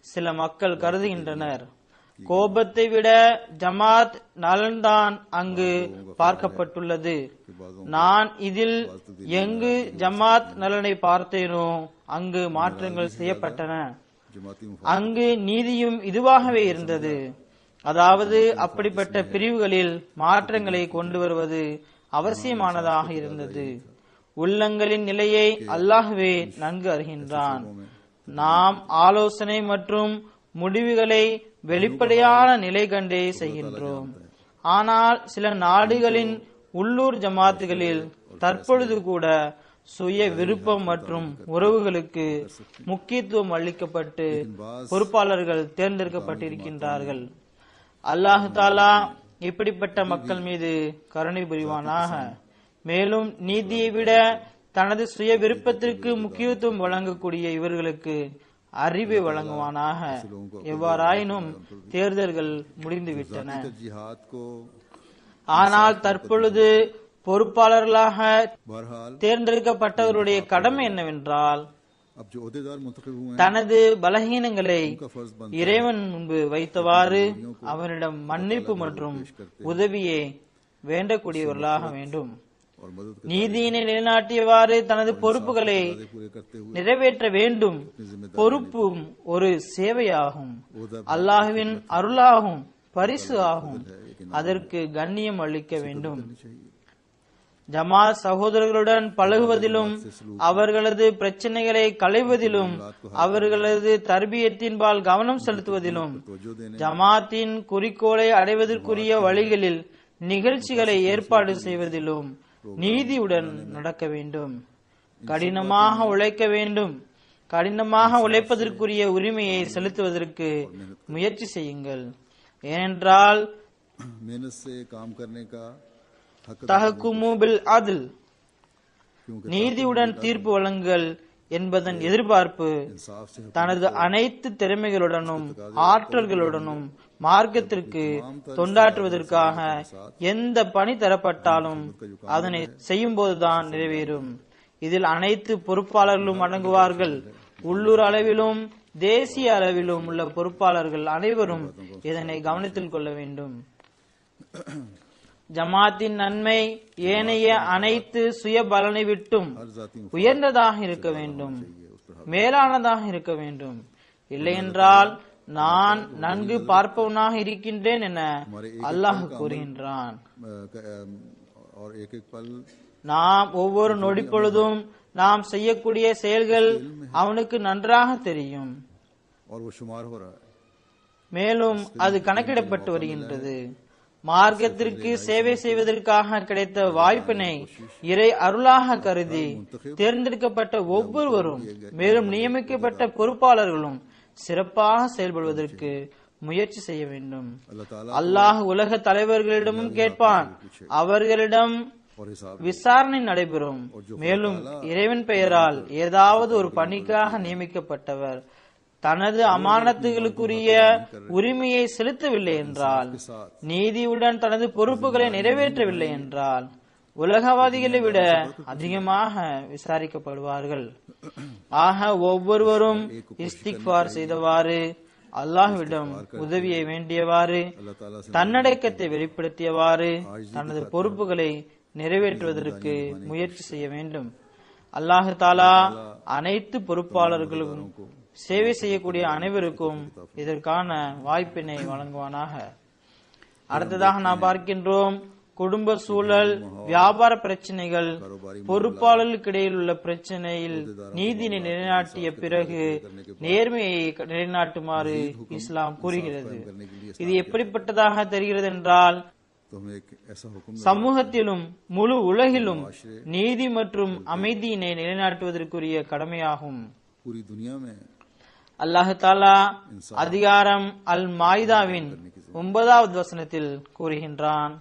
சில மக்கள் கருதுகின்றனர். கோபத்தை விட ஜமாத் நலன்தான் அங்கு பார்க்கப்பட்டுள்ளது. நான் இதில் எங்கு ஜமாத் நலனை பார்த்தேனோ அங்கு மாற்றங்கள் செய்யப்பட்டன. அங்கு நீதியும் இதுவாகவே இருந்தது. அதாவது அப்படிப்பட்ட பிரிவுகளில் மாற்றங்களை கொண்டு வருவது அவசியமானதாக இருந்தது. உள்ளங்களின் நிலையை அல்லாஹ்வே நன்கு அறிகின்றான். நாம் ஆலோசனை மற்றும் முடிவுகளை வெளிப்படையான நிலை கண்டே செய்கின்றோம். ஆனால் சில நாடுகளின் உள்ளூர் ஜமாத்துகளில் தற்பொழுது கூட சுய விருப்பம் மற்றும் உறவுகளுக்கு முக்கியத்துவம் அளிக்கப்பட்டு பொறுப்பாளர்கள் தேர்ந்தெடுக்கப்பட்டிருக்கின்றார்கள். அல்லாஹு தாலா இப்படிப்பட்ட மக்கள் மீது கருணை புரிவானாக. மேலும் நீதியை விட தனது சுய விருப்பத்திற்கு முக்கியத்துவம் வழங்கக்கூடிய இவர்களுக்கு அறிவை வழங்குவானாக. எவ்வாறாயினும் தேர்தல்கள் முடிந்துவிட்டன. ஆனால் தற்பொழுது பொறுப்பாளர்களாக தேர்ந்தெடுக்கப்பட்டவருடைய கடமை என்னவென்றால், தனது பலகீனங்களை இறைவன் முன்பு வைத்தவாறு அவனிடம் மன்னிப்பு மற்றும் உதவியை வேண்டக்கூடியவர்களாக வேண்டும். நீதியினை நிலைநாட்டியவாறு தனது பொறுப்புகளை நிறைவேற்ற வேண்டும். பொறுப்பும் ஒரு சேவையாகும், அல்லாஹ்வின் அருளாகும், பரிசு ஆகும். அதற்கு கண்ணியம் அளிக்க வேண்டும். ஜமாத் சகோதரர்களுடன் பழகுவதிலும், அவர்களது பிரச்சனைகளை களைவதிலும், அவர்களது தர்பியத்தின்பால் கவனம் செலுத்துவதிலும், ஜமாத்தின் குறிக்கோளை அடைவதற்குரிய வழிகளில் நிகழ்ச்சிகளை ஏற்பாடு செய்வதிலும் நீதியுடன் நடக்க வேண்டும். கடினமாக உழைக்க வேண்டும். கடினமாக உழைப்பதற்குரிய உரிமையை செலுத்துவதற்கு முயற்சி செய்யுங்கள். ஏனென்றால் தஹக்குமு பில் அத்ல், நீதியுடன் தீர்ப்பு வழங்குங்கள் என்பதன் எதிர்பார்ப்பு தனது அனைத்து திறமைகளுடனும் ஆற்றல்களுடனும் மார்க்கத்திற்கு தொண்டாற்றுவதற்காக எந்த பணி தரப்பட்டாலும் அதனை செய்யும் போதுதான் நிறைவேறும். இதில் அனைத்து பொறுப்பாளர்களும் அடங்குவார்கள். உள்ளூர் அளவிலும் தேசிய அளவிலும் உள்ள பொறுப்பாளர்கள் அனைவரும் இதனை கவனத்தில் கொள்ள வேண்டும். ஜமாத்தின் நன்மை ஏனைய அனைத்து சுய பலனை விட்டும் உயர்ந்ததாக இருக்க வேண்டும், மேலானதாக இருக்க வேண்டும். இல்லையென்றால் நான் நன்கு பார்ப்பவனாக இருக்கின்றேன் என அல்லாஹ் கூறுகின்றான். நாம் ஒவ்வொரு நொடி பொழுதும் நாம் செய்யக்கூடிய செயல்கள் அவனுக்கு நன்றாக தெரியும். மேலும் அது கணக்கிடப்பட்டு வருகின்றது. மார்க்கத்திற்கு சேவை செய்வதற்காக கிடைத்த வாய்ப்பினை இறை அருளாக கருதி தேர்ந்தெடுக்கப்பட்ட ஒவ்வொருவரும், மேலும் நியமிக்கப்பட்ட பொறுப்பாளர்களும் சிறப்பாக செயல்படுவதற்கு முயற்சி செய்ய வேண்டும். அல்லாஹ் உலக தலைவர்களிடமும் கேட்பான், அவர்களிடம் விசாரணை நடைபெறும். மேலும் இறைவன் பெயரால் ஏதாவது ஒரு பணிக்காக நியமிக்கப்பட்டவர் தனது அமானத்துகளுக்குரிய உரிமையை செலுத்தவில்லை என்றால், நீதியுடன் தனது பொறுப்புகளை நிறைவேற்றவில்லை என்றால், உலகவாதிகளை விட அதிகமாக விசாரிக்கப்படுவார்கள். ஆக ஒவ்வொருவரும் இஸ்திக்பார் செய்தவாறு, அல்லாஹ்விடம் உதவியை வேண்டியவாறு, தன்னடக்கத்தை வெளிப்படுத்தியவாறு தனது பொறுப்புகளை நிறைவேற்றுவதற்கு முயற்சி செய்ய வேண்டும். அல்லாஹு தாலா அனைத்து பொறுப்பாளர்களும் சேவை செய்யக்கூடிய அனைவருக்கும் இதற்கான வாய்ப்பினை வழங்குவானாக. அடுத்ததாக நாம் பார்க்கின்றோம், குடும்ப சூழல், வியாபார பிரச்சனைகள், பொறுப்பாளர்களுக்கு இடையில் உள்ள பிரச்சனையில் நீதியை நிலைநாட்டிய பிறகு நேர்மையை நிலைநாட்டுமாறு இஸ்லாம் கூறுகிறது. இது எப்படிப்பட்டதாக தெரிகிறது என்றால், சமூகத்திலும் முழு உலகிலும் நீதி மற்றும் அமைதியினை நிலைநாட்டுவதற்குரிய கடமையாகும். அல்லாஹு தாலா அதிகாரம் அல் மாயிதாவின் 9வது வசனத்தில் கூறுகின்றான்,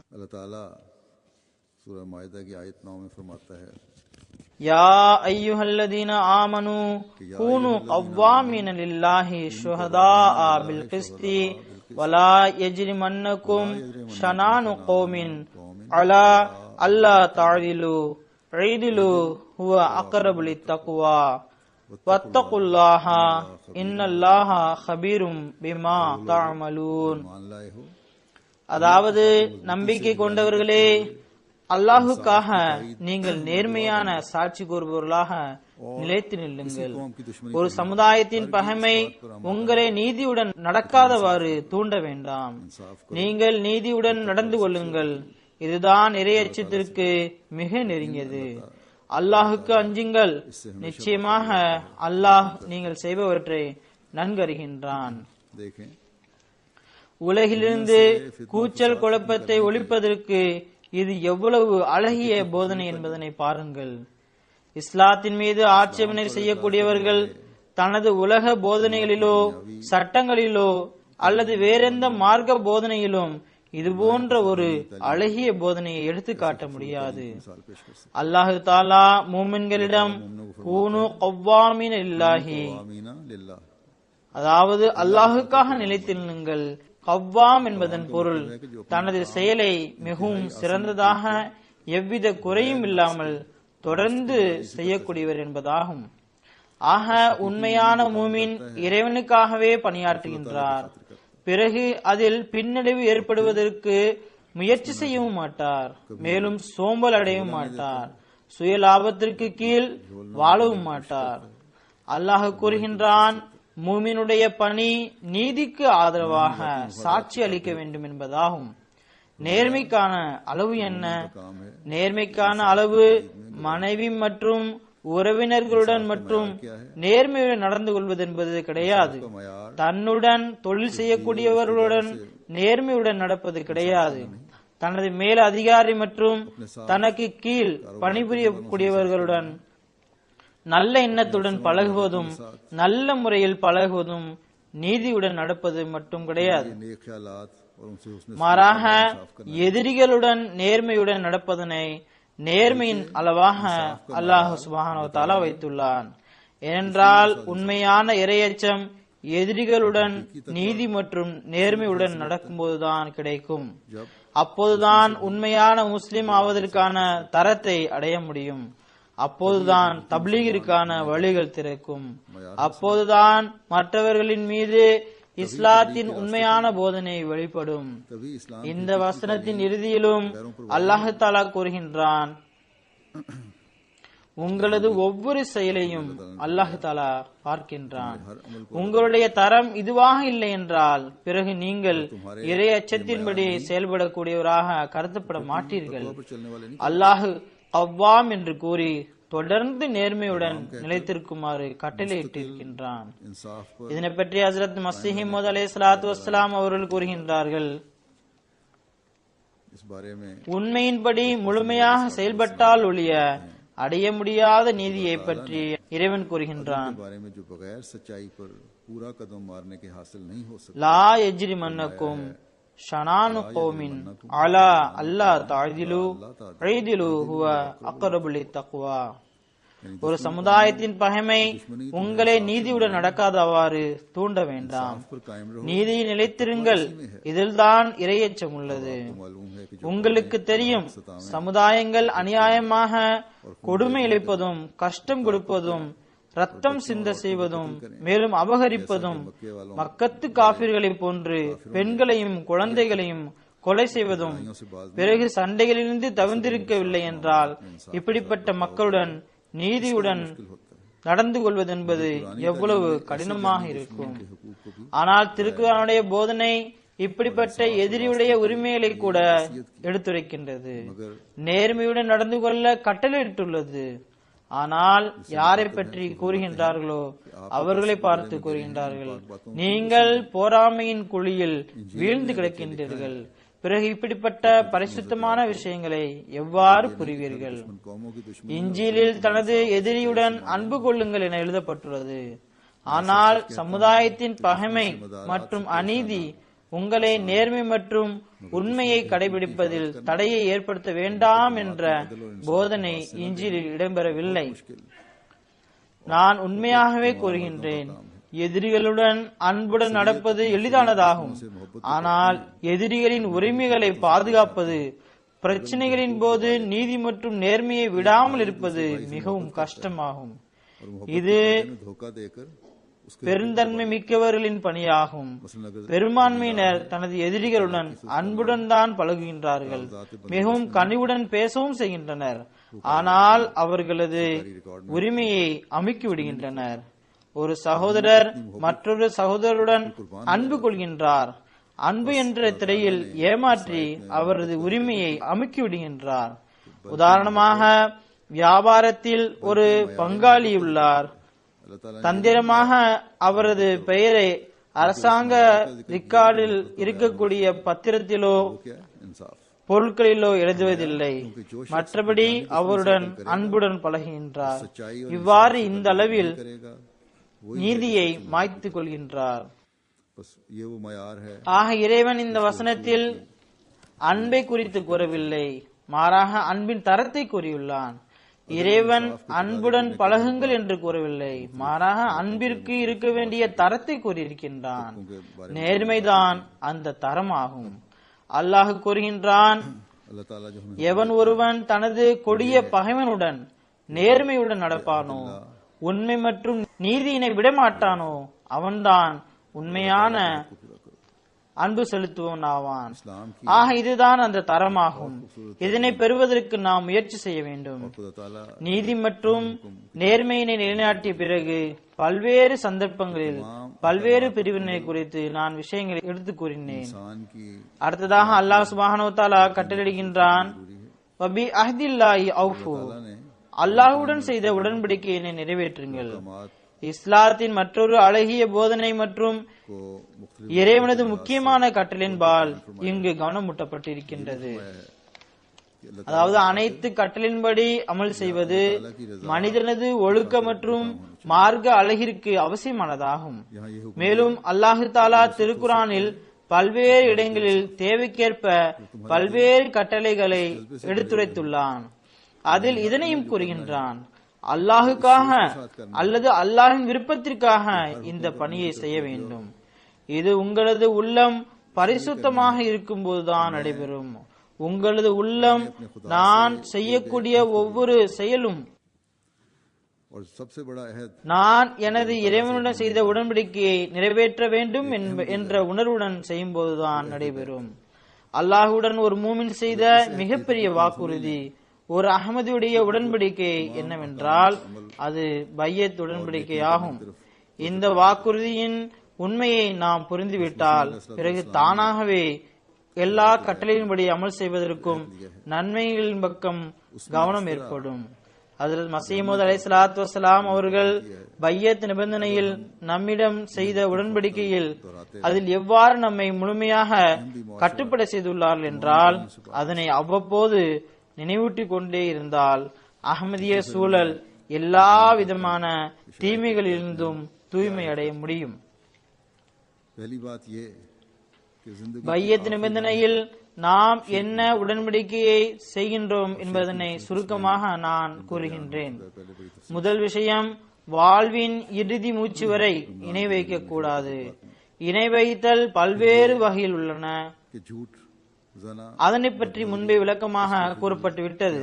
யா அய்யுஹல்லதீன ஆமனு கூனு கவ்வாமீன லில்லாஹி ஷுஹதாஅ பில் கிஸ்தி வலா யஜ்ரிமன்னகும் ஷனானு கௌமின் அலா அல்லா தஅதிலு இதிலு ஹுவ அக்ரபு லித்தக்வா வத்தகுல்லாஹ இன்னல்லாஹ கபீரும் பிமா தஅமலூன். அதாவது, நம்பிக்கை கொண்டவர்களே, அல்லாஹுக்காக நீங்கள் நேர்மையான சாட்சி கூறுபவர்களாக நிலைத்து நில்லுங்கள். ஒரு சமுதாயத்தின் பகைமை உங்களை நீதியுடன் நடக்காதவாறு தூண்ட வேண்டாம். நீங்கள் நீதியுடன் நடந்து கொள்ளுங்கள். இதுதான் இறையச்சத்திற்கு மிக நெருங்கியது. அல்லாஹுக்கு அஞ்சுங்கள். நிச்சயமாக அல்லாஹ் நீங்கள் செய்பவற்றை நன்கறிகின்றான். உலகிலிருந்து கூச்சல் குழப்பத்தை ஒழிப்பதற்கு இது எவ்வளவு அழகிய போதனை என்பதனை பாருங்கள். இஸ்லாத்தின் மீது ஆட்சேபனை செய்யக்கூடியவர்கள் தனது உலக போதனைகளிலோ சட்டங்களிலோ அல்லது வேறெந்த மார்க்க போதனையிலும் இது போன்ற ஒரு அழகிய போதனையை எடுத்து காட்ட முடியாது. அல்லாஹு தாலா மூமின்களிடம் கூனு கவ்வாமீன லில்லாஹி, அதாவது அல்லாஹுக்காக நிலைத்திருங்கள். கவ்வாம் என்பதன் பொருள் தனது செயலை மிகவும் சிறந்ததாக எவ்வித குறையும் இல்லாமல் தொடர்ந்து செய்யக்கூடியவர் என்பதாகும். ஆக உண்மையான மூமின் இறைவனுக்காகவே பணியாற்றுகின்றார். பிறகு அதில் பின்னடைவு ஏற்படுவதற்கு முயற்சி செய்யவும் மாட்டார். மேலும் சோம்பல் அடையவும் மாட்டார். சுய லாபத்திற்கு கீழ் வாழவும் மாட்டார். அல்லாஹ் கூறுகின்றான், மூமினுடைய பணி நீதிக்கு ஆதரவாக சாட்சி அளிக்க வேண்டும் என்பதாகும். நேர்மைக்கான அளவு என்ன? நேர்மைக்கான அளவு மனைவி மற்றும் உறவினர்களுடன் மற்றும் நேர்மையுடன் நடந்து கொள்வது என்பது கிடையாது. தன்னுடன் தொழில் செய்யக்கூடியவர்களுடன் நேர்மையுடன் நடப்பது கிடையாது. தனது மேல் அதிகாரி மற்றும் தனக்கு கீழ் பணிபுரியக்கூடியவர்களுடன் நல்ல எண்ணத்துடன் பழகுவதும் நல்ல முறையில் பழகுவதும் நீதியுடன் நடப்பது மட்டும் கிடையாது. மாறாக எதிரிகளுடன் நேர்மையுடன் நடப்பதனை நேர்மையின் அளவாக அல்லாஹ் சுப்ஹானஹு வ தஆலா வைத்துள்ளான். ஏனென்றால் உண்மையான இறையச்சம் எதிரிகளுடன் நீதி மற்றும் நேர்மையுடன் நடக்கும்போதுதான் கிடைக்கும். அப்போதுதான் உண்மையான முஸ்லிம் ஆவதற்கான தரத்தை அடைய முடியும். அப்போதுதான் தப்லீகிற்கான வழிகள் திறக்கும். அப்போதுதான் மற்றவர்களின் மீது இஸ்லாத்தின் உண்மையான போதனை வெளிப்படும். இந்த வசனத்தின் இறுதியிலும் அல்லாஹ் தஆலா கூறுகின்றான், உங்களது ஒவ்வொரு செயலையும் அல்லாஹ் தஆலா பார்க்கின்றான். உங்களுடைய தரம் இதுவாக இல்லை என்றால் பிறகு நீங்கள் இறை அச்சத்தின்படி செயல்படக்கூடியவராக கருதப்பட மாட்டீர்கள். அல்லாஹ் கவ்வாம் என்று கூறி தொடர்ந்து நேர்மையுடன் நிலைத்திருக்குமாறு கட்டளையிட்டிருக்கின்றான். இதனை பற்றி ஹஜ்ரத் மஸீஹ் மவ்ஊத் அலைஹிஸ்ஸலாத்து வஸ்ஸலாம் அவர்கள் கூறுகின்றார்கள், உண்மையின்படி முழுமையாக செயல்பட்டால் ஒழிய அடைய முடியாத நீதியை பற்றி இறைவன் கூறுகின்றான், லா யஜ்ரிமன்னக்கும் ஷனானு கௌமின் அலா அல்லா தஅதிலு இதிலு ஹுவ அக்ரபு லித்தக்வா. ஒரு சமுதாயத்தின் பகைமை உங்களை நீதியுடன் நடக்காதவாறு தூண்ட வேண்டாம். நீதியில் நிலைத்திருங்கள், இதில்தான் இறையச்சம் உள்ளது. உங்களுக்கு தெரியும், சமுதாயங்கள் அநியாயமாக கொடுமை இழைப்பதும், கஷ்டம் கொடுப்பதும், ரத்தம் சிந்த செய்வதும், மேலும் அபகரிப்பதும், மக்கத்து காபிர்களை போன்று பெண்களையும் குழந்தைகளையும் கொலை செய்வதும், பிறகு சண்டைகளிலிருந்து தவிர்த்திருக்கவில்லை என்றால் இப்படிப்பட்ட மக்களுடன் நீதியுடன் நடந்து கொள்வதென்பது எவ்வளவு கடினமாக இருக்கும். ஆனால் திருக்குர்ஆனுடைய போதனை இப்படிப்பட்ட எதிரியுடைய உரிமைகளை கூட எடுத்துரைக்கின்றது. நேர்மையுடன் நடந்து கொள்ள கட்டளையிட்டுள்ளது. ஆனால் யாரை பற்றி கூறுகின்றார்களோ அவர்களை பார்த்து கூறுகின்றார்கள், நீங்கள் போராமையின் குழியில் வீழ்ந்து கிடக்கின்றீர்கள். பிறகு இப்படிப்பட்ட பரிசுத்தமான விஷயங்களை எவ்வாறு புரிவீர்கள்? இஞ்சிலில் தனது எதிரியுடன் அன்பு கொள்ளுங்கள் என எழுதப்பட்டுள்ளது. ஆனால் சமுதாயத்தின் பகைமை மற்றும் அநீதி உங்களை நேர்மை மற்றும் உண்மையை கடைபிடிப்பதில் தடையை ஏற்படுத்த வேண்டாம் என்ற போதனை இஞ்சிலில் இடம்பெறவில்லை. நான் உண்மையாகவே கூறுகின்றேன், எதிரிகளுடன் அன்புடன் நடப்பது எளிதானதாகும். ஆனால் எதிரிகளின் உரிமைகளை பாதுகாப்பது, பிரச்சனைகளின் போது நீதி மற்றும் நேர்மையை விடாமல் இருப்பது மிகவும் கஷ்டமாகும். இது பெருந்தன்மை மிக்கவர்களின் பணியாகும். பெரும்பான்மையினர் தனது எதிரிகளுடன் அன்புடன் தான் பழகுகின்றார்கள், மிகவும் கனிவுடன் பேசவும் செய்கின்றனர். ஆனால் அவர்களது உரிமையை அமுக்கி விடுகின்றனர். ஒரு சகோதரர் மற்றொரு சகோதரருடன் அன்பு கொள்கின்றார். அன்பு என்ற திரையில் ஏமாற்றி அவரது உரிமையை அமுக்கி விடுகின்றார். உதாரணமாக, வியாபாரத்தில் ஒரு பங்காளி உள்ளார். தந்திரமாக அவரது பெயரை அரசாங்க ரிக்கார்டில் இருக்கக்கூடிய பத்திரத்திலோ பொருட்களிலோ எழுதுவதில்லை. மற்றபடி அவருடன் அன்புடன் பழகுகின்றார். இவ்வாறு இந்த அளவில் நீதியை மாய்த்துக் கொள்கின்றார். ஆக இறைவன் இந்த வசனத்தில் அன்பை குறித்து கூறவில்லை, மாறாக அன்பின் தரத்தை கூறியுள்ளான். இறைவன் அன்புடன் பழகுங்கள் என்று கூறவில்லை, மாறாக அன்பிற்கு இருக்க வேண்டிய தரத்தை கூறியிருக்கின்றான். நேர்மைதான் அந்த தரமாகும். அல்லாஹ் கூறுகின்றான், எவன் ஒருவன் தனது கொடிய பகைவனுடன் நேர்மையுடன் நடப்பானோ, உண்மை மற்றும் நீதியினை விடமாட்டானோ, அவன்தான் உண்மையான அன்பு செலுத்துவன் ஆவான். ஆக இதுதான் அந்த தரமாகும். இதனை பெறுவதற்கு நாம் முயற்சி செய்ய வேண்டும். நீதி மற்றும் நேர்மையினை நிலைநாட்டிய பிறகு பல்வேறு சந்தர்ப்பங்களில் பல்வேறு பிரிவினை குறித்து நான் விஷயங்களை எடுத்து கூறினேன். அடுத்ததாக அல்லாஹ் சுப்ஹானஹு வ தஆலா கட்டளையிடுகின்றான், வபி அஹ்தில்லாஹி அவ்ஃபு, அல்லாஹ்வுடன் செய்த உடன்படிக்கையினை நிறைவேற்றுங்கள். இஸ்லாத்தின் மற்றொரு அழகிய போதனை மற்றும் இறைவனது முக்கியமான கட்டளின்பால் இங்கு கவனமூட்டப்பட்டிருக்கின்றது. அதாவது அனைத்து கட்டளின்படி அமல் செய்வது மனிதனது ஒழுக்க மற்றும் மார்க்க அழகிற்கு அவசியமானதாகும். மேலும் அல்லாஹு தாலா திருக்குர்ஆனில் பல்வேறு இடங்களில் தேவைக்கேற்ப பல்வேறு கட்டளைகளை எடுத்துரைத்துள்ளான். அதில் இதனையும் கூறுகின்றான், அல்லாஹுக்காக அல்லது அல்லாஹின் விருப்பத்திற்காக இந்த பணியை செய்ய வேண்டும். இது உங்களது உள்ளம் பரிசுத்தமாக இருக்கும் போதுதான் நடைபெறும். உங்களது உள்ளம் நான் செய்யக்கூடிய ஒவ்வொரு செயலும் நான் எனது இறைவனுடன் செய்த உடன்படிக்கையை நிறைவேற்ற வேண்டும் என்ற உணர்வுடன் செய்யும் போதுதான் நடைபெறும். அல்லாஹுடன் ஒரு மூமின் செய்த மிகப்பெரிய வாக்குறுதி ஒரு அஹ்மதியுடைய உடன்படிக்கை என்னவென்றால் அது பையத் உடன்படிக்கை ஆகும். இந்த வாக்குறுதியின் உண்மையை நாம் புரிந்துவிட்டால் பிறகு தானாகவே எல்லா கட்டளையின்படி அமல் செய்வதற்கும் நன்மைகளின் பக்கம் கவனம் ஏற்படும். ஹஜ்ரத் மஸீஹ் மவ்ஊத் அலைஹிஸ்ஸலாத்து வஸ்ஸலாம் அவர்கள் பையத் நிபந்தனையில் நம்மிடம் செய்த உடன்படிக்கையில் அதில் எவ்வாறு நம்மை முழுமையாக கட்டுப்பட செய்துள்ளார்கள் என்றால் அதனை அவ்வப்போது நினைவூட்டிக் கொண்டே இருந்தால் அஹ்மதிய சூழல் எல்லா விதமான தீமைகளிலிருந்தும் தூய்மை அடைய முடியும். பையத் நிபந்தனையில் நாம் என்ன உடன்படிக்கையை செய்கின்றோம் என்பதனை சுருக்கமாக நான் கூறுகின்றேன். முதல் விஷயம், வாழ்வின் இறுதி மூச்சு வரை இணை வைக்க கூடாது. இணை வைத்தல் பல்வேறு வகையில் உள்ளன. அதனை பற்றி முன்பே விளக்கமாக கூறப்பட்டு விட்டது.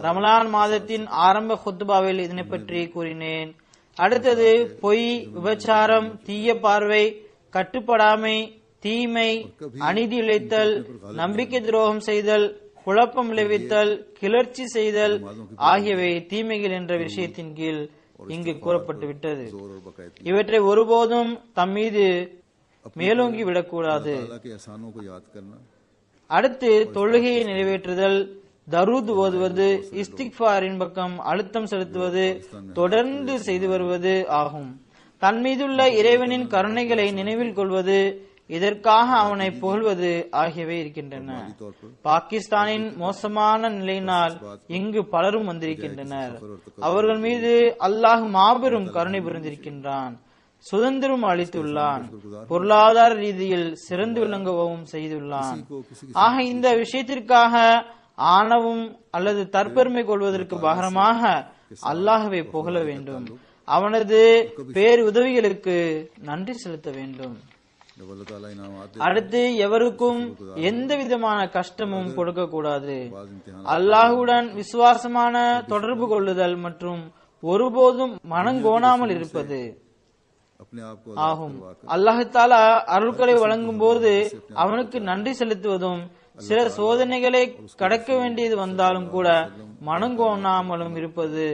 ரமலான் மாதத்தின் ஆரம்ப குத்பாவில் இதனை பற்றி கூறினேன். அடுத்தது பொய், விபச்சாரம், தீய பார்வை, கட்டுப்படாமை, தீமை, அநீதி இழைத்தல், நம்பிக்கை துரோகம் செய்தல், குழப்பம் விளைவித்தல், கிளர்ச்சி செய்தல் ஆகியவை தீமைகள் என்ற விஷயத்தின் கீழ் இங்கு கூறப்பட்டு விட்டது. இவற்றை ஒருபோதும் தம் மீது மேலோங்கி விடக்கூடாது. அடுத்து தொழுகையை நிறைவேற்றுதல், தரூத் ஓதுவது, இஸ்திக்ஃபாரின் பக்கம் அழுத்தம் செலுத்துவது, தொடர்ந்து செய்து வருவது ஆகும். தன் மீதுள்ள இறைவனின் கருணைகளை நினைவில் கொள்வது, இதற்காக அவனை புகழ்வது ஆகியவை இருக்கின்றன. பாகிஸ்தானின் மோசமான நிலையினால் இங்கு பலரும் வந்திருக்கின்றனர். அவர்கள் மீது அல்லாஹ் மாபெரும் கருணை புரிந்திருக்கின்றான், சுதந்திரம் அளித்துள்ளான், பொருளாதார ரீதியில் சிறந்து விளங்கவும் செய்துள்ளான். ஆக இந்த விஷயத்திற்காக ஆணவம் அல்லது தற்பெருமை கொள்வதற்கு பகரமாக அல்லாஹ்வை புகழ வேண்டும். அவனது பேருதவிகளுக்கு நன்றி செலுத்த வேண்டும். அடுத்து எவருக்கும் எந்த விதமான கஷ்டமும் கொடுக்க கூடாது. அல்லாஹுடன் விசுவாசமான தொடர்பு கொள்ளுதல் மற்றும் ஒருபோதும் மனங்கோணாமல் இருப்பது ஆகும். அல்லாஹ் தஆலா அருள்களை வழங்கும் போது அவனுக்கு நன்றி செலுத்துவதும், சில சோதனைகளை கடக்க வேண்டியது வந்தாலும் கூட மனங்கோணாமலும் இருப்பது.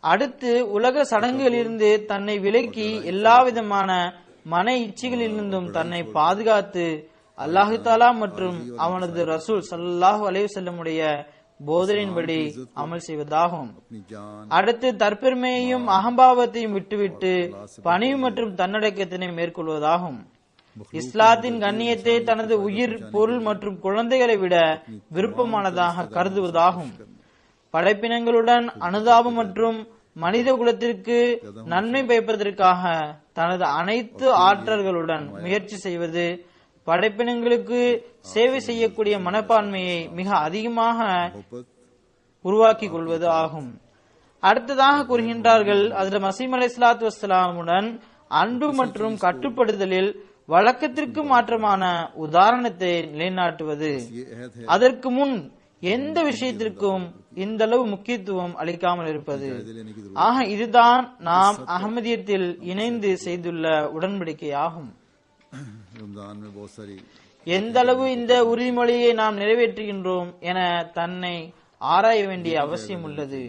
அடுத்து உலக சடங்குகளிலிருந்து தன்னை விலக்கி எல்லா விதமான மன இச்சைகளிலிருந்தும் தன்னை பாதுகாத்து அல்லாஹ் தஆலா மற்றும் அவனது ரசூல் ஸல்லல்லாஹு அலைஹி வஸல்லமுடைய போதனையின்படி அமல் செய்வதாகும். அடுத்து தற்பெருமையையும் அகம்பாவத்தையும் விட்டுவிட்டு பணிவு மற்றும் தன்னடக்கத்தினை மேற்கொள்வதாகும். இஸ்லாத்தின் கண்ணியத்தை தனது உயிர், பொருள் மற்றும் குழந்தைகளை விட விருப்பமானதாக கருதுவதாகும். படைப்பினங்களுடன் அனுதாபம் மற்றும் மனித குலத்திற்கு நன்மை பயப்பதற்காக தனது அனைத்து ஆற்றல்களுடன் முயற்சி செய்வது, படைப்பினங்களுக்கு சேவை செய்யக்கூடிய மனப்பான்மையை மிக அதிகமாக உருவாக்கிக் கொள்வது ஆகும். அடுத்ததாக கூறுகின்றார்கள், ஹஜ்ரத் மஸீஹ் அலைஹிஸ்ஸலாத்து வஸ்ஸலாமுடன் அன்பு மற்றும் கட்டுப்படுதலில் வழக்கத்திற்கு மாற்றமான உதாரணத்தை நிலைநாட்டுவது. அதற்கு முன் எந்த விஷயத்திற்கும் இந்த அளவு முக்கியத்துவம் அளிக்காமல் இருப்பது. ஆக இதுதான் நாம் அஹ்மதியத்தில் இணைந்து செய்துள்ள உடன்படிக்கை ஆகும். எந்த அளவு இந்த உறுதிமொழியை நாம் நிறைவேற்றுகின்றோம் என தன்னை ஆராய வேண்டிய அவசியம் உள்ளது.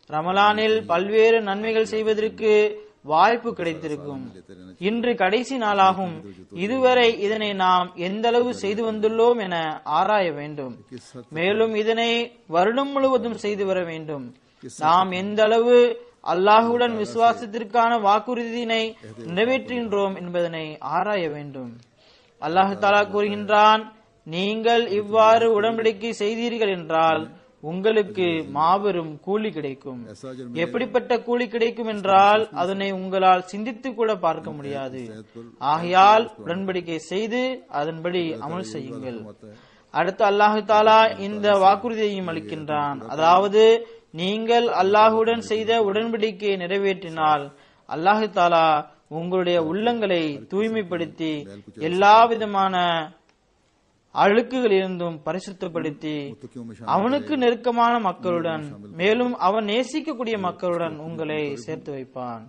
ரமலானில் பல்வேறு நன்மைகள் செய்வதற்கு வாய்ப்பு கிடைத்திருக்கும். இன்று கடைசி நாளாகும். இதுவரை இதனை நாம் எந்த அளவு செய்து வந்துள்ளோம் என ஆராய வேண்டும். மேலும் இதனை வருடம் முழுவதும் செய்து வர வேண்டும். நாம் எந்த அளவு அல்லாஹுடன் விசுவாசத்திற்கான வாக்குறுதியினை நிறைவேற்றுகின்றோம் என்பதனை ஆராய வேண்டும். அல்லாஹ் தஆலா கூறுகின்றான், நீங்கள் இவ்வாறு உடன்படிக்கை செய்தீர்கள் என்றால் உங்களுக்கு மாபெரும் கூலி கிடைக்கும். எப்படிப்பட்ட கூலி கிடைக்கும் என்றால் அதனை உங்களால் சிந்தித்து கூட பார்க்க முடியாது. ஆகையால் உடன்படிக்கை செய்து அதன்படி அமல் செய்யுங்கள். அடுத்து அல்லாஹ் தஆலா இந்த வாக்குறுதியையும் அளிக்கின்றான். அதாவது நீங்கள் அல்லாஹுடன் செய்த உடன்படிக்கையை நிறைவேற்றினால் அல்லாஹ் தஆலா உங்களுடைய உள்ளங்களை தூய்மைப்படுத்தி எல்லா விதமான அழுக்குகளிலிருந்தும் பரிசுத்தப்படுத்தி அவனுக்கு நெருக்கமான மக்களுடன், மேலும் அவன் நேசிக்கக்கூடிய மக்களுடன் உங்களை சேர்த்து வைப்பான்.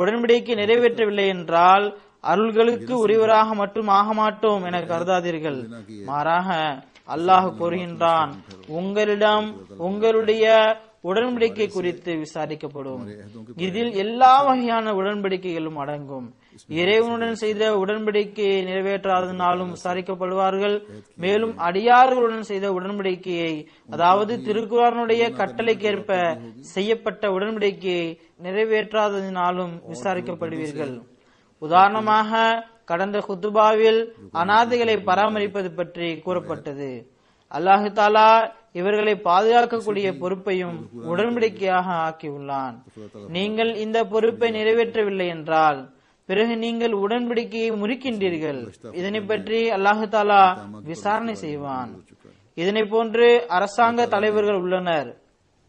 உடன்படிக்கை நிறைவேற்றவில்லை என்றால் அருள்களுக்கு உரியவராக மட்டும் ஆக மாட்டோம் என கருதாதீர்கள். மாறாக அல்லாஹ் கூறுகின்றான், உங்களிடம் உங்களுடைய உடன்படிக்கை குறித்து விசாரிக்கப்படும். இதில் எல்லா வகையான உடன்படிக்கைகளும் அடங்கும். இறைவனுடன் செய்த உடன்படிக்கையை நிறைவேற்றாதனாலும் விசாரிக்கப்படுவார்கள். மேலும் அடியார்களுடன் செய்த உடன்படிக்கையை, அதாவது திருக்குர்ஆனுடைய கட்டளைக்கேற்ப செய்யப்பட்ட உடன்படிக்கையை நிறைவேற்றாததினாலும் விசாரிக்கப்படுவீர்கள். உதாரணமாக கடந்த குத்துபாவில் அனாதைகளை பராமரிப்பது பற்றி கூறப்பட்டது. அல்லாஹ் தஆலா இவர்களை பாதுகாக்கக்கூடிய பொறுப்பையும் உடன்படிக்கையாக ஆக்கியுள்ளான். நீங்கள் இந்த பொறுப்பை நிறைவேற்றவில்லை என்றால் பிறகு நீங்கள் உடன்படிக்கையை முறிக்கின்றீர்கள். இதனை பற்றி அல்லாஹு தாலா விசாரணை செய்வான். இதனை போன்று அரசாங்க தலைவர்கள் உள்ளனர்.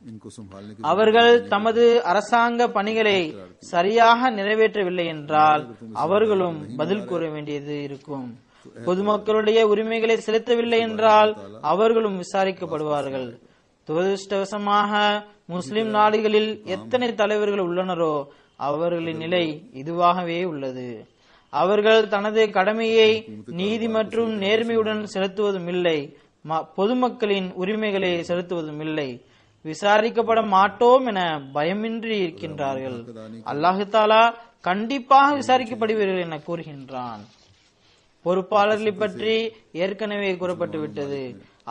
इनको संभालने की அவர்கள் தமது அரசாங்க பணிகளை சரியாக நிறைவேற்றவில்லை என்றால் அவர்களும் பதில் கூற வேண்டியது இருக்கும். பொதுமக்களுடைய உரிமைகளை செலுத்தவில்லை என்றால் அவர்களும் விசாரிக்கப்படுவார்கள். துரதிருஷ்டவசமாக முஸ்லிம் நாடுகளில் எத்தனை தலைவர்கள் உள்ளனரோ அவர்களின் நிலை இதுவாகவே உள்ளது. அவர்கள் தனது கடமையை நீதி மற்றும் நேர்மையுடன் செலுத்துவதும் இல்லை, பொதுமக்களின் உரிமைகளை செலுத்துவதும் இல்லை. விசாரிக்கப்பட மாட்டோம் என பயமின்றி இருக்கின்றார்கள். அல்லாஹு தாலா கண்டிப்பாக விசாரிக்கப்படுவீர்கள் என கூறுகின்றான். பொறுப்பாளர்களை பற்றி ஏற்கனவே கூறப்பட்டுவிட்டது.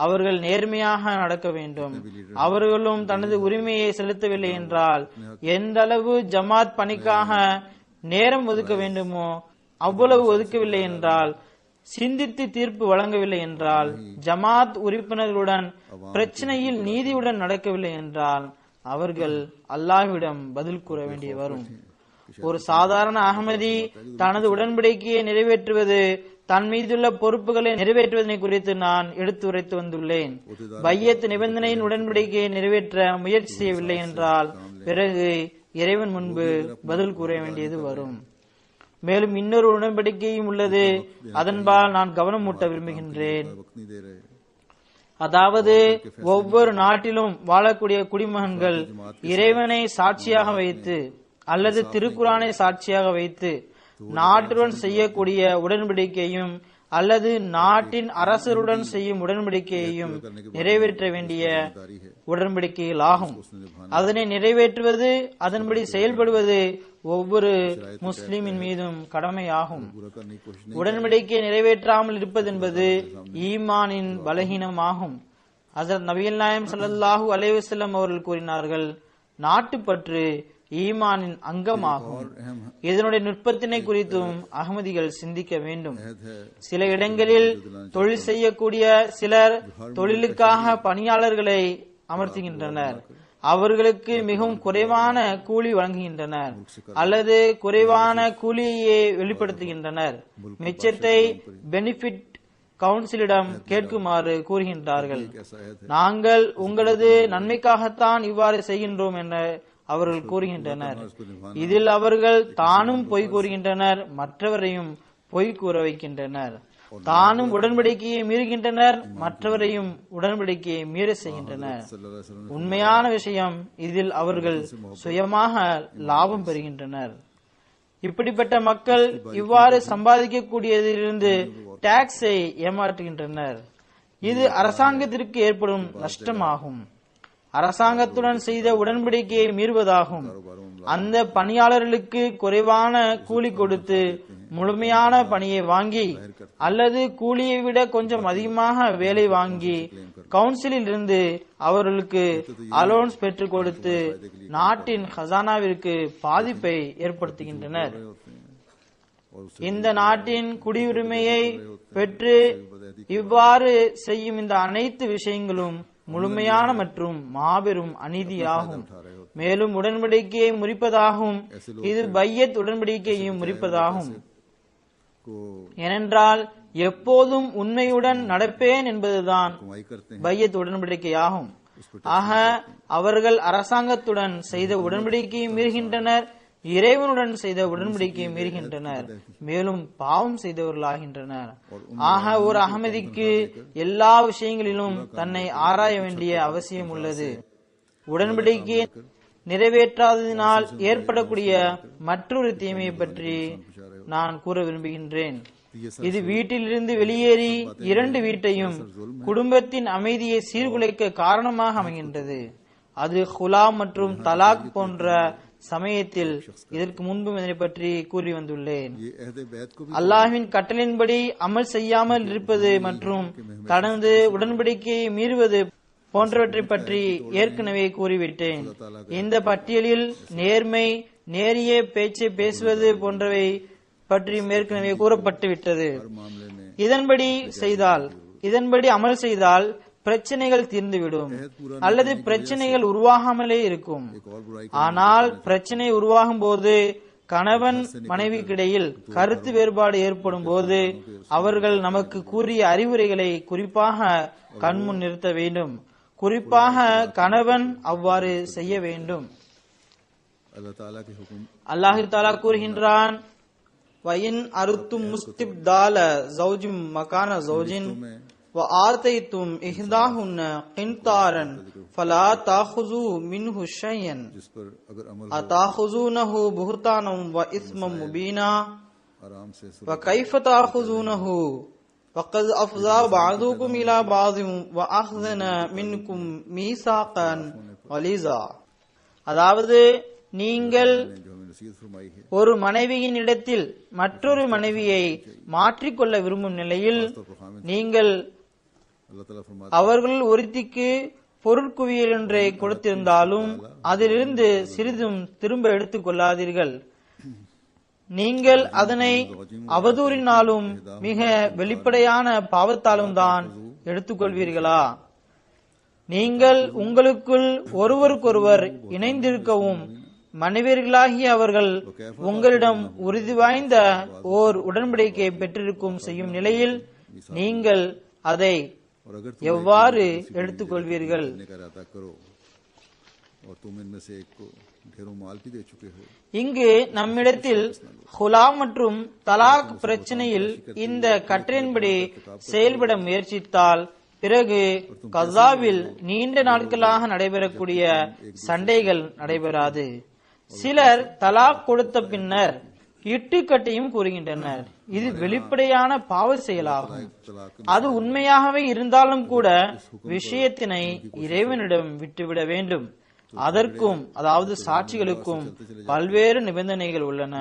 அவர்கள் நேர்மையாக நடக்க வேண்டும். அவர்களும் தனது உரிமையை செலுத்தவில்லை என்றால் எந்த அளவு ஜமாத் பணிக்காக நேரம் ஒதுக்க வேண்டுமோ அவ்வளவு ஒதுக்கவில்லை என்றால், சிந்தித்து தீர்ப்பு வழங்கவில்லை என்றால், ஜமாத் உறுப்பினர்களுடன் பிரச்சனையில் நீதியுடன் நடக்கவில்லை என்றால் அவர்கள் அல்லாஹ்விடம் பதில் கூற வேண்டிய வரும். ஒரு சாதாரண அகமதி தனது உடன்படிக்கையை நிறைவேற்றுவது, தன் மீதுள்ள பொறுப்புகளை நிறைவேற்றுவதனை குறித்து நான் எடுத்துரைத்து வந்துள்ளேன். பையத் நிபந்தனையின் உடன்படிக்கையை நிறைவேற்ற முயற்சி செய்யவில்லை என்றால் பிறகு இறைவன் முன்பு பதில் கூற வேண்டியது வரும். மேலும் இன்னொரு உடன்படிக்கையும் உள்ளது. அதன்பால் நான் கவனம் ஊட்ட விரும்புகின்றேன். அதாவது ஒவ்வொரு நாட்டிலும் வாழக்கூடிய குடிமகன்கள் இறைவனை சாட்சியாக வைத்து அல்லது திருக்குரானை சாட்சியாக வைத்து நாட்டுடன் செய்யக்கூடிய உடன்படிக்கையும் அல்லது நாட்டின் அரசருடன் செய்யும் உடன்படிக்கையையும் நிறைவேற்ற வேண்டிய உடன்படிக்கைகள் ஆகும். அதனை நிறைவேற்றுவது, அதன்படி செயல்படுவது ஒவ்வொரு முஸ்லிமின் மீதும் கடமையாகும். உடன்படிக்கையை நிறைவேற்றாமல் இருப்பது என்பது ஈமானின் பலகீனமாகும். ஹஜ்ரத் நபிகள் நாயகம் ஸல்லல்லாஹு அலைஹி வஸல்லம் அவர்கள் கூறினார்கள், நாட்டுப்பற்று ஈமானின் அங்கமாகும். இதனுடைய நுட்பத்தினை குறித்தும் அகமதிகள் சிந்திக்க வேண்டும். சில இடங்களில் தொழில் செய்யக்கூடிய சிலர் தொழிலுக்காக பணியாளர்களை அமர்த்துகின்றனர். அவர்களுக்கு மிகவும் குறைவான கூலி வழங்குகின்றனர் அல்லது குறைவான கூலியையே வெளிப்படுத்துகின்றனர். மிச்சத்தை பெனிஃபிட் கவுன்சிலிடம் கேட்குமாறு கூறுகின்றார்கள். நாங்கள் உங்களது நன்மைக்காகத்தான் இவ்வாறு செய்கின்றோம் என அவர்கள் கூறுகின்றனர். இதில் அவர்கள் தானும் பொய் கூறுகின்றனர், மற்றவரையும் பொய் கூற வைக்கின்றனர். தானும் உடன்படிக்கையை மீறுகின்றனர், மற்றவரையும் உடன்படிக்கையை மீற செய்கின்றனர். உண்மையான விஷயம் இதில் அவர்கள் சுயமாக லாபம் பெறுகின்றனர். இப்படிப்பட்ட மக்கள் இவ்வாறு சம்பாதிக்கக்கூடியதிலிருந்து டாக்ஸை ஏமாற்றுகின்றனர். இது அரசாங்கத்திற்கு ஏற்படும் நஷ்டமாகும். அரசாங்கத்துடன் செய்த உடன்படிக்கையை மீறுவதாகும். அந்த பணியாளர்களுக்கு குறைவான கூலி கொடுத்து முழுமையான பணியை வாங்கி அல்லது கூலியை விட கொஞ்சம் அதிகமாக வேலை வாங்கி கவுன்சிலில் இருந்து அவர்களுக்கு அலோன்ஸ் பெற்றுக் கொடுத்து நாட்டின் ஹசானாவிற்கு பாதிப்பை ஏற்படுத்துகின்றனர். இந்த நாட்டின் குடியுரிமையை பெற்று இவ்வாறு செய்யும் இந்த அனைத்து விஷயங்களும் முழுமையான மற்றும் மாபெரும் அநீதியாகும். மேலும் உடன்படிக்கையை முறிப்பதாகும். இது பையத் உடன்படிக்கையையும் முறிப்பதாகும். ஏனென்றால் எப்போதும் உண்மையுடன் நடப்பேன் என்பதுதான் பையத் உடன்படிக்கையாகும். ஆக அவர்கள் அரசாங்கத்துடன் செய்த உடன்படிக்கையை மீறுகின்றனர், இறைவனுடன் செய்த உடன்படிக்கையை மீறுகின்றனர், மேலும் பாவம் செய்தவர்களாகின்றனர். ஆக ஒரு அகமதிக்கு எல்லா விஷயங்களிலும் தன்னை ஆராய வேண்டிய அவசியம் உள்ளது. உடன்படிக்கையை நிறைவேற்றாததினால் ஏற்படக்கூடிய மற்றொரு தீமையை பற்றி நான் கூற விரும்புகின்றேன். இது வீட்டிலிருந்து வெளியேறி இரண்டு வீட்டையும் குடும்பத்தின் அமைதியை சீர்குலைக்க காரணமாக அமைகின்றது. அது ஹுலா மற்றும் தலாக் போன்ற சமயத்தில் இதற்கு முன்பு இதனை பற்றி கூறி வந்துள்ளேன். அல்லாஹ்வின் கட்டளையின்படி அமல் செய்யாமல் இருப்பது மற்றும் தனது உடன்படிக்கையை மீறுவது போன்றவற்றை பற்றி ஏற்கனவே கூறிவிட்டேன். இந்த பட்டியலில் நேர்மை, நேரிய பேச்சை பேசுவது போன்றவை பற்றி ஏற்கனவே கூறப்பட்டுவிட்டது. இதன்படி அமல் செய்தால் பிரச்சனைகள் தீர்ந்துவிடும் அல்லது பிரச்சனைகள் உருவாகாமலே இருக்கும். ஆனால் பிரச்சனை உருவாகும் போது கணவன் மனைவிக்கிடையில் கருத்து வேறுபாடு ஏற்படும் போது அவர்கள் நமக்கு கூறிய அறிவுரைகளை குறிப்பாக கண்முன் நிறுத்த வேண்டும். குறிப்பாக கணவன் அவ்வாறு செய்ய வேண்டும். अल्लाह ताला के हुक्म அல்லாஹ் தஆலா கூறுகின்றான், வயின் அருத்தும் முஸ்திப்தால ஜௌஜிம் மகான ஜௌஜின் வ ஆர்தைத்தும் இஹ்தாஹுன்ன கின்தாரன் ஃபலா தாஹுசு மின்ஹு ஷையன் जिस पर अगर अमल அதாஹுசுனஹு புஹ்தானம் வ இஸ்மம் முபீனா आराम से வ கைஃப தாஹுசுனஹு வகத் அஃஸா பஅதுகும் இலா பஅதிம் வ அஹ்ஸன மின்கும் மீசாகன் வலிஸா. அதாவது நீங்கள் जो हमें नसीहत फरमाई है ஒரு மனைவியின் இடத்தில் மற்றொரு மனைவியை மாற்றிக்கொள்ள விரும்பும் நிலையில் நீங்கள் अल्लाह ताला फरमाता அவர்கள் ஒருத்திக்கு பொருட்குவியல் ஒன்றை கொடுத்திருந்தாலும் அதிலிருந்து சிறிதும் திரும்ப எடுத்துக் கொள்ளாதீர்கள். நீங்கள் அதனை அவதூறினாலும் மிக வெளிப்படையான பாவத்தாலும் தான் எடுத்துக்கொள்வீர்களா? நீங்கள் உங்களுக்குள் ஒருவருக்கொருவர் இணைந்திருக்கவும் மனைவியர்களாகிய அவர்கள் உங்களிடம் உறுதி வாய்ந்த ஓர் உடன்படிக்கையை பெற்றிருக்கும் செய்யும் நிலையில் நீங்கள் அதை और अगर எவ்வாறு எடுத்துக்கொள்வீர்கள்? तुमने का इरादा करो और तुम इनमें से एक को ढेरों माल भी दे चुके हो இங்கு நம்மிடத்தில் ஹுலா மற்றும் தலாக் பிரச்சனையில் இந்த கட்டளையின்படி செயல்பட முயற்சித்தால் பிறகு கசாவில் நீண்ட நாட்களாக நடைபெறக்கூடிய சண்டைகள் நடைபெறாது. சிலர் தலாக் கொடுத்த பின்னர் இட்டுக்கட்டையும் கூறுகின்றனர். இது வெளிப்படையான பாவ செயலாகும். அது உண்மையாகவே இருந்தாலும் கூட விஷயத்தினை இறைவனிடம் விட்டுவிட வேண்டும். அதற்கும் அதாவது சாட்சிகளுக்கும் பல்வேறு நிபந்தனைகள் உள்ளன.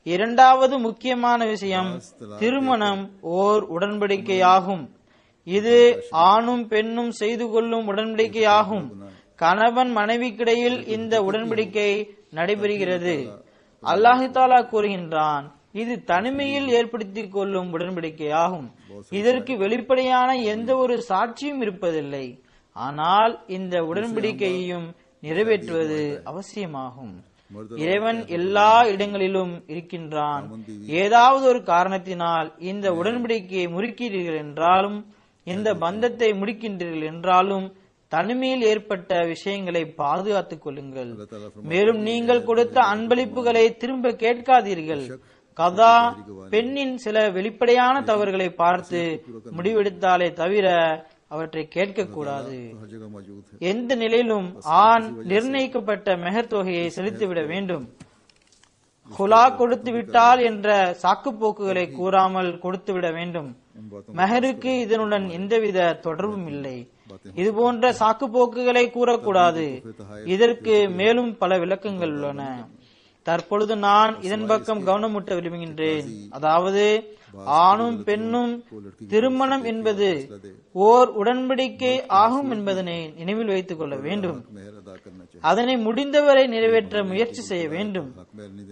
இரண்டாவது முக்கியமான விஷயம் திருமணம் ஓர் உடன்படிக்கையாகும். இது ஆணும் பெண்ணும் செய்து கொள்ளும் உடன்படிக்கையாகும். கணவன் மனைவிக்கிடையில் இந்த உடன்படிக்கை நடைபெறுகிறது. அல்லாஹ் தஆலா கூறுகின்றான், இது தனிமையில் ஏற்படுத்திக் கொள்ளும் உடன்படிக்கையாகும். இதற்கு வெளிப்படையான எந்த ஒரு சாட்சியும் இருப்பதில்லை. ஆனால் இந்த உடன்படிக்கையையும் நிறைவேற்றுவது அவசியமாகும். இறைவன் எல்லா இடங்களிலும் இருக்கின்றான். ஏதாவது ஒரு காரணத்தினால் இந்த உடன்படிக்கையை முறிக்கிறீர்கள் என்றாலும் இந்த பந்தத்தை முடிக்கின்றீர்கள் என்றாலும் தனிமையில் ஏற்பட்ட விஷயங்களை பாதுகாத்துக் கொள்ளுங்கள். மேலும் நீங்கள் கொடுத்த அன்பளிப்புகளை திரும்ப கேட்காதீர்கள். கதா பெண்ணின் சில வெளிப்படையான தவறுகளை பார்த்து முடிவெடுத்தாலே தவிர அவற்றை கேட்கக்கூடாது. हर जगह मौजूद है எந்த நிலையிலும் ஆண் நிர்ணயிக்கப்பட்ட மெஹர் தொகையை செலுத்திவிட வேண்டும். ஹுலா கொடுத்து விட்டால் என்ற சாக்குப்போக்குகளை கூறாமல் கொடுத்துவிட வேண்டும். மெஹருக்கு இதனுடன் எந்தவித தொடர்பும் இல்லை. இது போன்ற சாக்குப்போக்குகளை கூறக்கூடாது. இதற்கு மேலும் பல விளக்கங்கள் உள்ளன. தற்பொழுது நான் இதன் பக்கம் கவனமூட்ட விரும்புகின்றேன். அதாவது ஆணும் பெண்ணும் திருமணம் என்பது ஓர் உடன்படிக்கை ஆகும் என்பதனை நினைவில் வைத்துக் கொள்ள வேண்டும். मेहर अदा करना चाहिए அதனை முடிந்தவரை நிறைவேற்ற முயற்சி செய்ய வேண்டும்.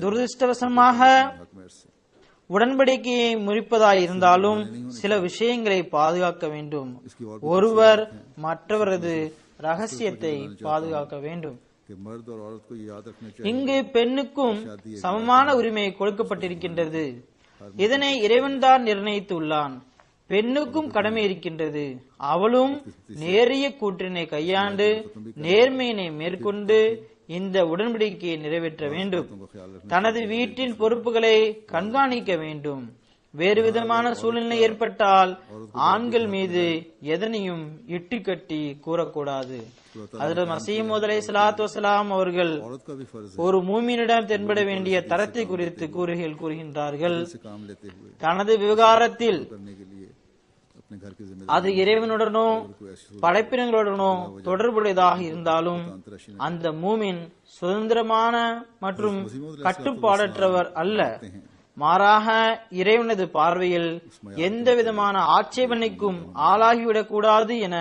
துரதிருஷ்டவசமாக हक मेहर से உடன்படிக்கையை முறிப்பதாய் இருந்தாலும் சில விஷயங்களை பாதுகாக்க வேண்டும். ஒருவர் மற்றவரது ரகசியத்தை பாதுகாக்க வேண்டும். कि मर्द और औरत को ये याद रखना चाहिए இங்கு பெண்ணுக்கும் சமமான உரிமை கொடுக்கப்பட்டிருக்கின்றது. இதனை இறைவன்தான் நிர்ணயித்துள்ளான். பெண்ணுக்கும் கடமை இருக்கின்றது. அவளும் நேரிய கூற்றினை கையாண்டு நேர்மையினை மேற்கொண்டு இந்த உடன்படிக்கையை நிறைவேற்ற வேண்டும். தனது வீட்டின் பொறுப்புகளை கண்காணிக்க வேண்டும். வேறு விதமான சூழ்நிலை ஏற்பட்டால் ஆண்கள் மீது எதனையும் இட்டுக்கட்டி கூறக்கூடாது. ஹஜ்ரத் மஸீஹ் மவ்ஊத் அலைஹிஸ்ஸலாத்து வஸலாம் அவர்கள் औरत का भी फर्ज है ஒரு மூமினிடம் தென்பட வேண்டிய தரத்தை குறித்து கூறுகின்றார்கள். से काम लेते हुए தனது விவகாரத்தில் करने के लिए अपने घर की जिम्मेदारी அது இறைவனுடனோ படைப்பினங்களுடனோ தொடர்புடையதாக இருந்தாலும் அந்த மூமின் சுதந்திரமான மற்றும் கட்டுப்பாடற்றவர் அல்ல. மாறாக இறைவனது பார்வையில் எந்த விதமான ஆட்சேபனைக்கும் ஆளாகிவிடக் கூடாது என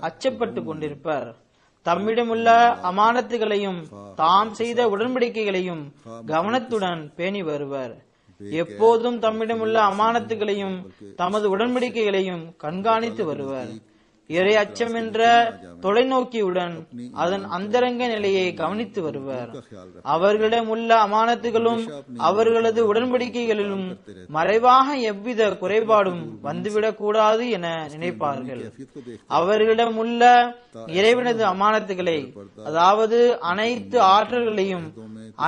அச்சப்பட்டு கொண்டிருப்பர். தம்மிடமுள்ள அமானத்துகளையும் தாம் செய்த உடன்படிக்கைகளையும் கவனத்துடன் பேணி வருவர். எப்போதும் தம்மிடமுள்ள அமானத்துகளையும் தமது உடன்படிக்கைகளையும் கண்காணித்து வருவர். இறை அச்சம் என்ற தொலைநோக்கியுடன் அதன் அந்தரங்க நிலையை கவனித்து வருவர். அவர்களிடம் உள்ள அமானத்துகளும் அவர்களது உடன்படிக்கைகளிலும் மறைவாக எவ்வித குறைபாடும் வந்துவிடக் கூடாது என நினைப்பார்கள். அவர்களிடம் உள்ள இறைவனது அமானத்துகளை, அதாவது அனைத்து ஆற்றல்களையும்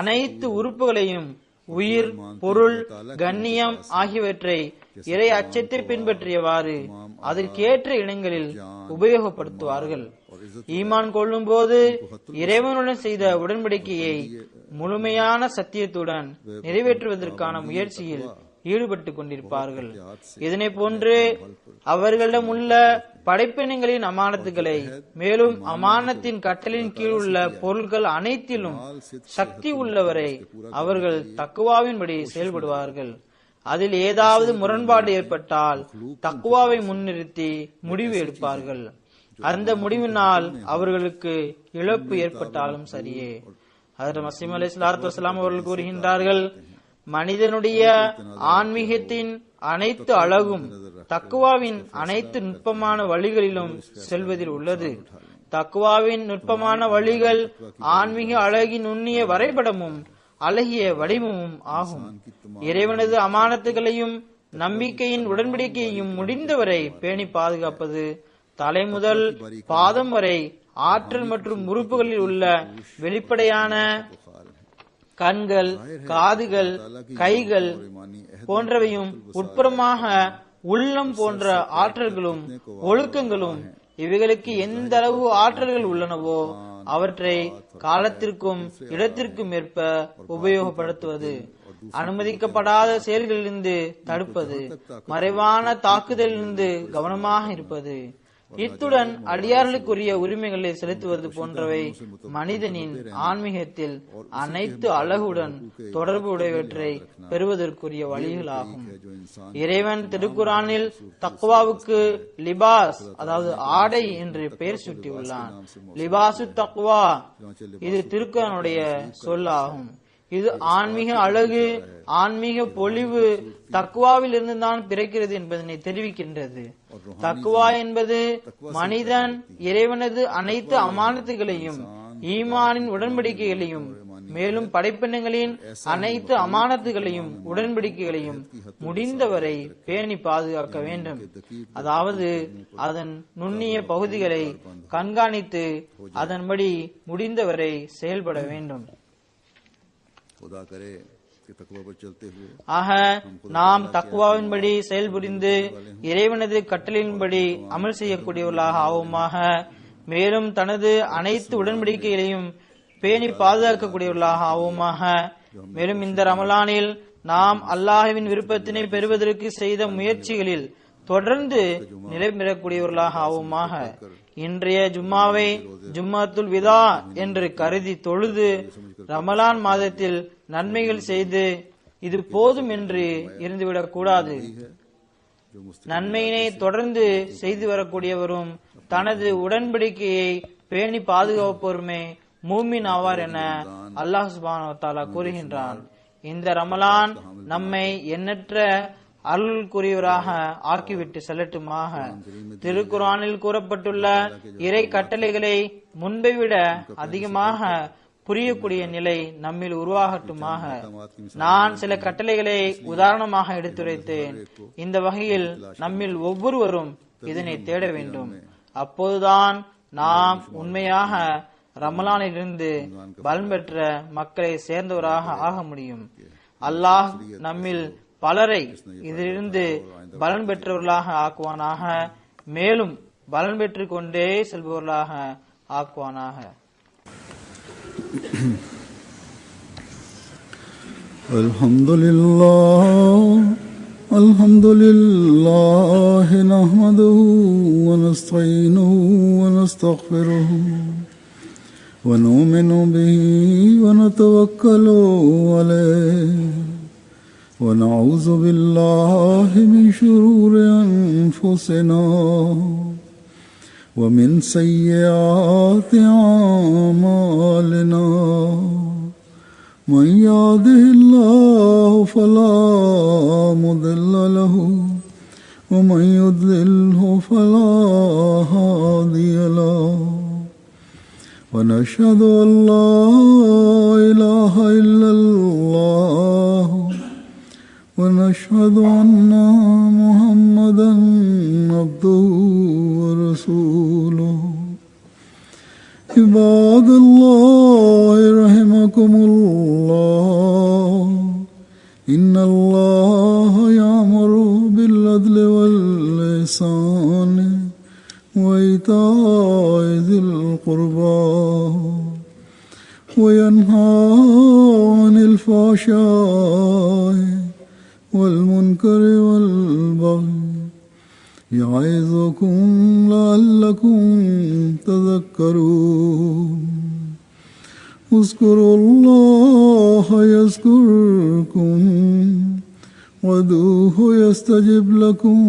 அனைத்து உறுப்புகளையும், உயிர், பொருள், கண்ணியம் ஆகியவற்றை இறை அச்சத்தை பின்பற்றியவாறு அதற்கேற்ற இடங்களில் உபயோகப்படுத்துவார்கள். ஈமான் கொள்ளும் போது இறைவனுடன் செய்த உடன்படிக்கையை முழுமையான சத்தியத்துடன் நிறைவேற்றுவதற்கான முயற்சியில் ஈடுபட்டுக் கொண்டிருப்பார்கள். இதனை போன்று அவர்களிடம் உள்ள படைப்பினங்களின் அமானத்துகளை, மேலும் அமானத்தின் கட்டளின் கீழ் உள்ள பொருட்கள் அனைத்திலும் சக்தி உள்ளவரை அவர்கள் தக்குவாவின்படி செயல்படுவார்கள். அதில் ஏதாவது முரண்பாடு ஏற்பட்டால் தக்குவாவை முன்னிறுத்தி முடிவு எடுப்பார்கள். அந்த முடிவினால் அவர்களுக்கு இழப்பு ஏற்பட்டாலும் சரியே. ஹஜ்ரத் மஸீஹ் அலைஹிஸ்ஸலாத்து வஸ்ஸலாம் அவர்கள் கூறுகின்றார்கள், மனிதனுடைய ஆன்மீகத்தின் அனைத்து அழகும் தக்குவாவின் அனைத்து நுட்பமான வழிகளிலும் செல்வதில் உள்ளது. தக்குவாவின் நுட்பமான வழிகள் ஆன்மீக அழகின் நுண்ணிய வரைபடமும் அழகிய வடிவமும் ஆகும். இறைவனது அமானத்துகளையும் நம்பிக்கையின் உடன்படிக்கையையும் முடிந்தவரை பேணி பாதுகாப்பது தலை முதல் பாதம் வரை ஆற்றல் மற்றும் உறுப்புகளில் உள்ள வெளிப்படையான கண்கள், காதுகள், கைகள் போன்றவையும் உட்புறமாக உள்ளம் போன்ற ஆற்றல்களும் ஒழுக்கங்களும், இவைகளுக்கு எந்த அளவு ஆற்றல்கள் உள்ளனவோ அவற்றை காலத்திற்கும் இடத்திற்கும் ஏற்ப உபயோகப்படுத்துவது, அனுமதிக்கப்படாத செயல்களிலிருந்து தடுப்பது, மறைவான தாக்குதலிலிருந்து கவனமாக இருப்பது, இத்துடன் அடியார்களுக்குரிய உரிமைகளை செலுத்துவது போன்றவை மனிதனின் ஆன்மீகத்தில் அனைத்து அழகுடன் தொடர்பு உடையவற்றை பெறுவதற்குரிய வழிகளாகும். இறைவன் திருக்குரானில் தக்வாவுக்கு லிபாஸ், அதாவது ஆடை என்று பெயர் சூட்டியுள்ளான். லிபாசு தக்வா, இது திருக்குரானுடைய சொல்லாகும். இது ஆன்மீக அழகு, ஆன்மீக பொலிவு தக்குவாவில் இருந்து தான் பிறக்கிறது என்பதனை தெரிவிக்கின்றது. தக்குவா என்பது மனிதன் இறைவனது அனைத்து அமானத்துகளையும் ஈமானின் உடன்படிக்கைகளையும், மேலும் படைப்பினங்களின் அனைத்து அமானத்துகளையும் உடன்படிக்கைகளையும் முடிந்தவரை பேணி பாதுகாக்க வேண்டும். அதாவது அதன் நுண்ணிய பகுதிகளை கண்காணித்து அதன்படி முடிந்தவரை செயல்பட வேண்டும். ஆக நாம் தக்வாவின்படி செயல்புரிந்து இறைவனது கட்டளையின்படி அமல் செய்யக்கூடியவர்களாக ஆவோமாக. மேலும் தனது அனைத்து உடன்படிக்கைகளையும் பேணி பாதுகாக்கக்கூடியவர்களாக ஆவோமாக. மேலும் இந்த ரமலானில் நாம் அல்லாஹ்வின் விருப்பத்தினை பெறுவதற்கு செய்த முயற்சிகளில் தொடர்ந்து நிலை பெறக்கூடியவர்களாக ஆவோமாக. இன்றைய ஜும்மாவை ஜும்மாத்துல் விதா என்று கருதி தொழுது ரமலான் மாதத்தில் நன்மைகள் செய்து இது போதும் என்று இருந்துவிடக் கூடாது. நன்மையினை தொடர்ந்து செய்து வரக்கூடியவரும் தனது உடன்படிக்கையை பேணி பாதுகாப்போருமே மூமின் ஆவார் என அல்லாஹ் சுப்ஹானஹு வ தஆலா கூறுகின்றான். இந்த ரமலான் நம்மை எண்ணற்ற அருள்குரியவராக ஆக்கிவிட்டு செல்லட்டுமாக. திருக்குரானில் கூறப்பட்டுள்ள இறை கட்டளைகளை முன்பை விட அதிகமாக புரியக்கூடிய நிலை நம்மில் உருவாகட்டுமாக. நான் சில கட்டளைகளை உதாரணமாக எடுத்துரைத்தேன். இந்த வகையில் நம்மில் ஒவ்வொருவரும் இதனை தேட வேண்டும். அப்போதுதான் நாம் உண்மையாக ரமலானிலிருந்து பலன் பெற்ற மக்களை சேர்ந்தவராக ஆக முடியும். அல்லாஹ் நம்மில் பலரை இதிலிருந்து பலன் பெற்றவர்களாக ஆக்குவானாக. மேலும் பலன் பெற்றுக் கொண்டே செல்பவர்களாக ஆக்குவானாக. அல்ஹம்துலில்லாஹ் நஹ்மதுஹு வ நஸ்தஈனுஹு வ நஸ்தக்ஃபிருஹு வ நு'மினு பிஹி வ நதவக்கலு அலைஹி ونعوذ بالله من شرور أنفسنا ومن سيئات أعمالنا من يهده الله فلا مضل له ومن يضلله فلا هادي له ونشهد أن لا إله إلا الله ونشهد أن محمدا عبده ورسوله عباد الله رحمكم الله إن الله يأمر بالعدل والإحسان وإيتاء ذي القربى وينهى عن الفحشاء والمنكر والبغي يعظكم لعلكم تذكرون اذكروا الله يذكركم وادعوه يستجب لكم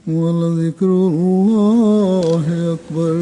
ولذكر الله أكبر.